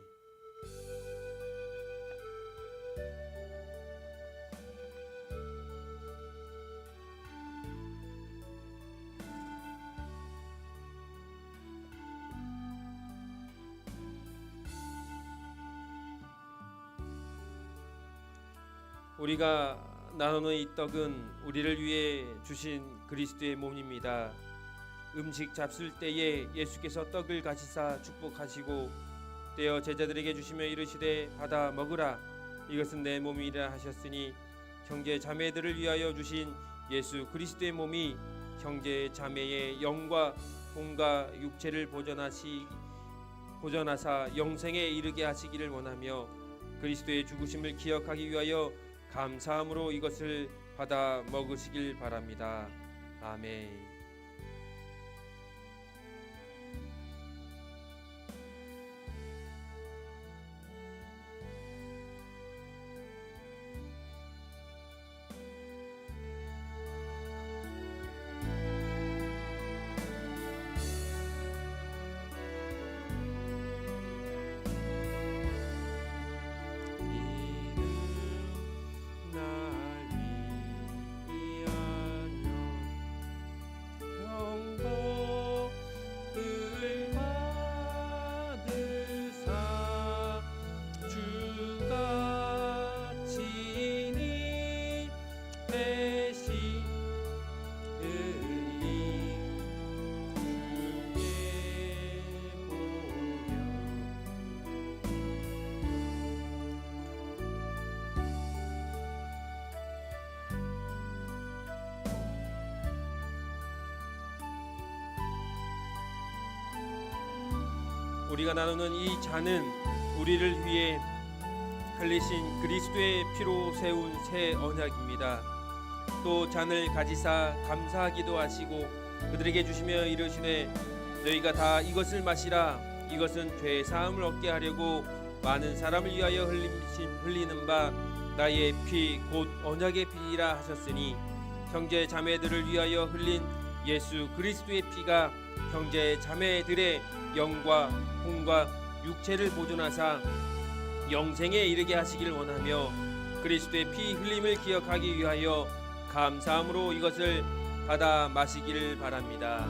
우리가 나누는 이 떡은 우리를 위해 주신 그리스도의 몸입니다. 음식 잡술 때에 예수께서 떡을 가지사 축복하시고 떼어 제자들에게 주시며 이르시되 받아 먹으라, 이것은 내 몸이라 하셨으니 형제 자매들을 위하여 주신 예수 그리스도의 몸이 형제 자매의 영과 몸과 육체를 보존하사 영생에 이르게 하시기를 원하며 그리스도의 죽으심을 기억하기 위하여 감사함으로 이것을 받아 먹으시길 바랍니다. 아멘. 우리가 나누는 이 잔은 우리를 위해 흘리신 그리스도의 피로 세운 새 언약입니다. 또 잔을 가지사 감사하기도 하시고 그들에게 주시며 이르시되 너희가 다 이것을 마시라, 이것은 죄 사함을 얻게 하려고 많은 사람을 위하여 흘리는 바 나의 피 곧 언약의 피이라 하셨으니 형제 자매들을 위하여 흘린 예수 그리스도의 피가 형제 자매들의 영과 혼과 육체를 보존하사 영생에 이르게 하시기를 원하며 그리스도의 피 흘림을 기억하기 위하여 감사함으로 이것을 받아 마시기를 바랍니다.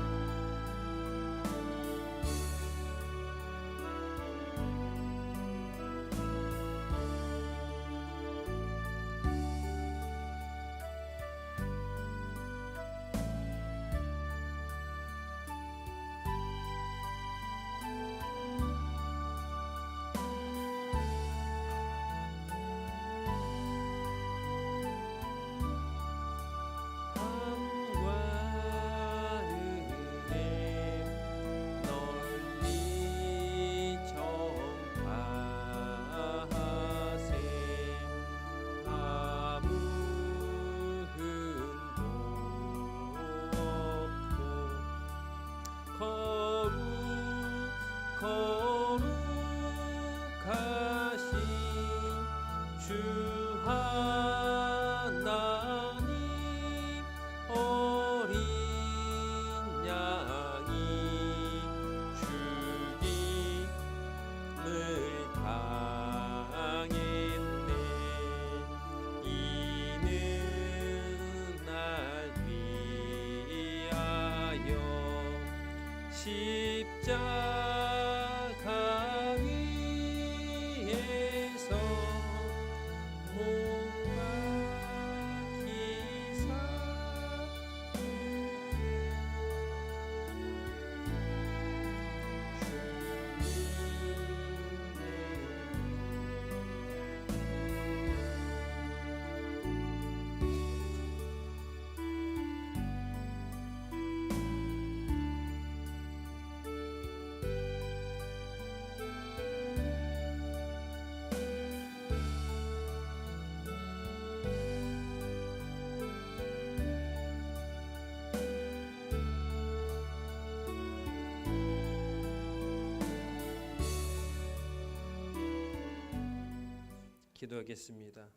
기도하겠습니다.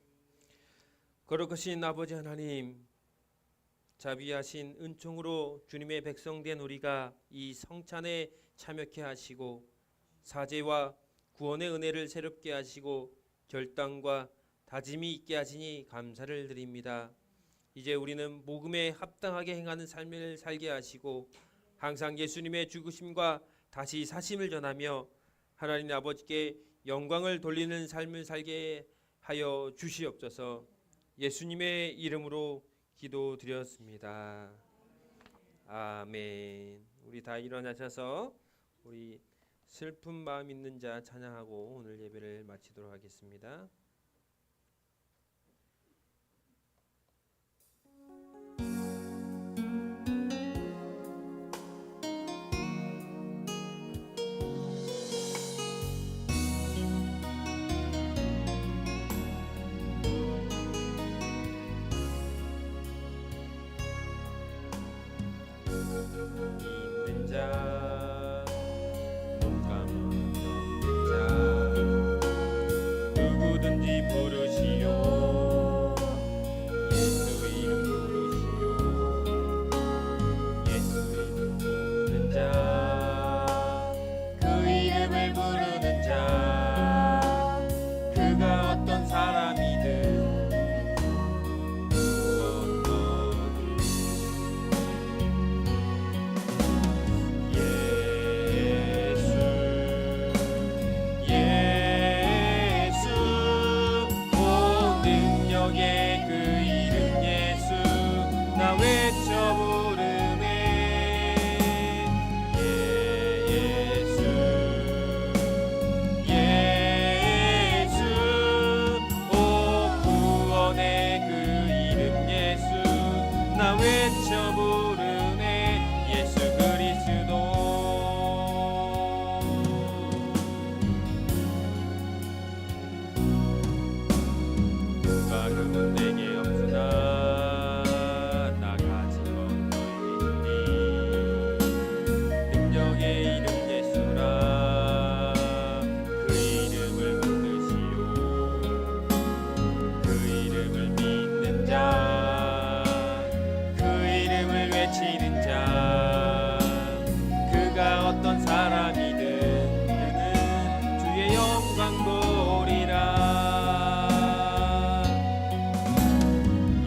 거룩하신 아버지 하나님, 자비하신 은총으로 주님의 백성된 우리가 이 성찬에 참여케 하시고 사죄와 구원의 은혜를 새롭게 하시고 결단과 다짐이 있게 하시니 감사를 드립니다. 이제 우리는 복음에 합당하게 행하는 삶을 살게 하시고 항상 예수님의 죽으심과 다시 사심을 전하며 하나님 아버지께 영광을 돌리는 삶을 살게 하여 주시옵소서. 예수님의 이름으로 기도드렸습니다. 아멘. 우리 다 일어나셔서 우리 슬픈 마음 있는 자 찬양하고 오늘 예배를 마치도록 하겠습니다. 있는 자, 목감은 없는 자, 누구든지 부르시오. 예수 이름 부르시오. 예수 이름 부르는 자, 그 이름을 부르는 자, 그가 어떤 사람이든 외쳐 부르네. 예수 그리스도. 가금은 내게 없으나 나 가진 건 너에게 있니. 능력의 이름 예수라. 그 이름을 붙드시오. 그 이름을 믿는 자, 외치는 자, 그가 어떤 사람이든 그는 주의 영광 보리라.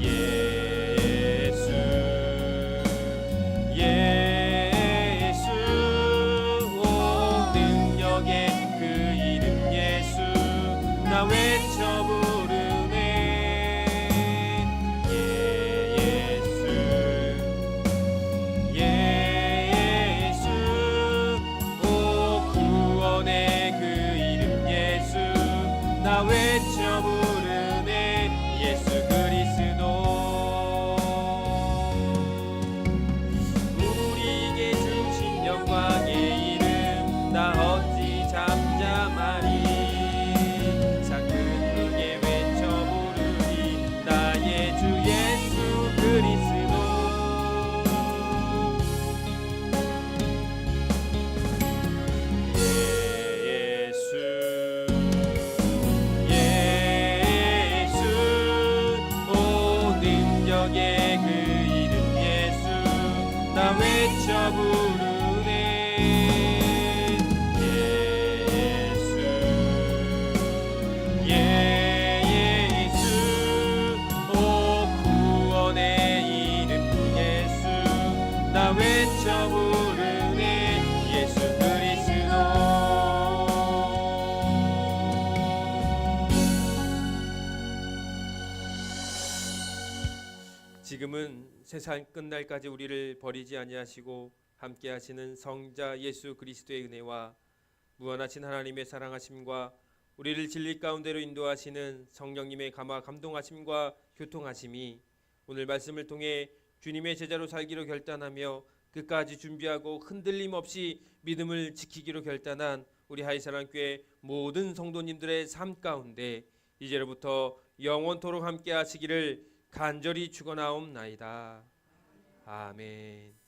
예수 예수 온 능력의 그 이름 예수 나 외쳐 부르네. 나 외쳐 부르네. 예수 그리스도. 우리에게 주신 영광의 이름 나 어찌 잠잠하리. 상큼 크게 외쳐 부르리. 나의 주 예수 그리스도. 그 이름 예수 나 외쳐 부르네. 예수 예수 오 구원의 이름 예수 나 외쳐 부르네. 예수 그리스도. 지금은 세상 끝날까지 우리를 버리지 아니하시고 함께 하시는 성자 예수 그리스도의 은혜와 무한하신 하나님의 사랑하심과 우리를 진리 가운데로 인도하시는 성령님의 감화 감동하심과 교통하심이 오늘 말씀을 통해 주님의 제자로 살기로 결단하며 끝까지 준비하고 흔들림 없이 믿음을 지키기로 결단한 우리 하이사랑교회 모든 성도님들의 삶 가운데 이제로부터 영원토록 함께 하시기를 간절히 축원하옵나이다. 아멘.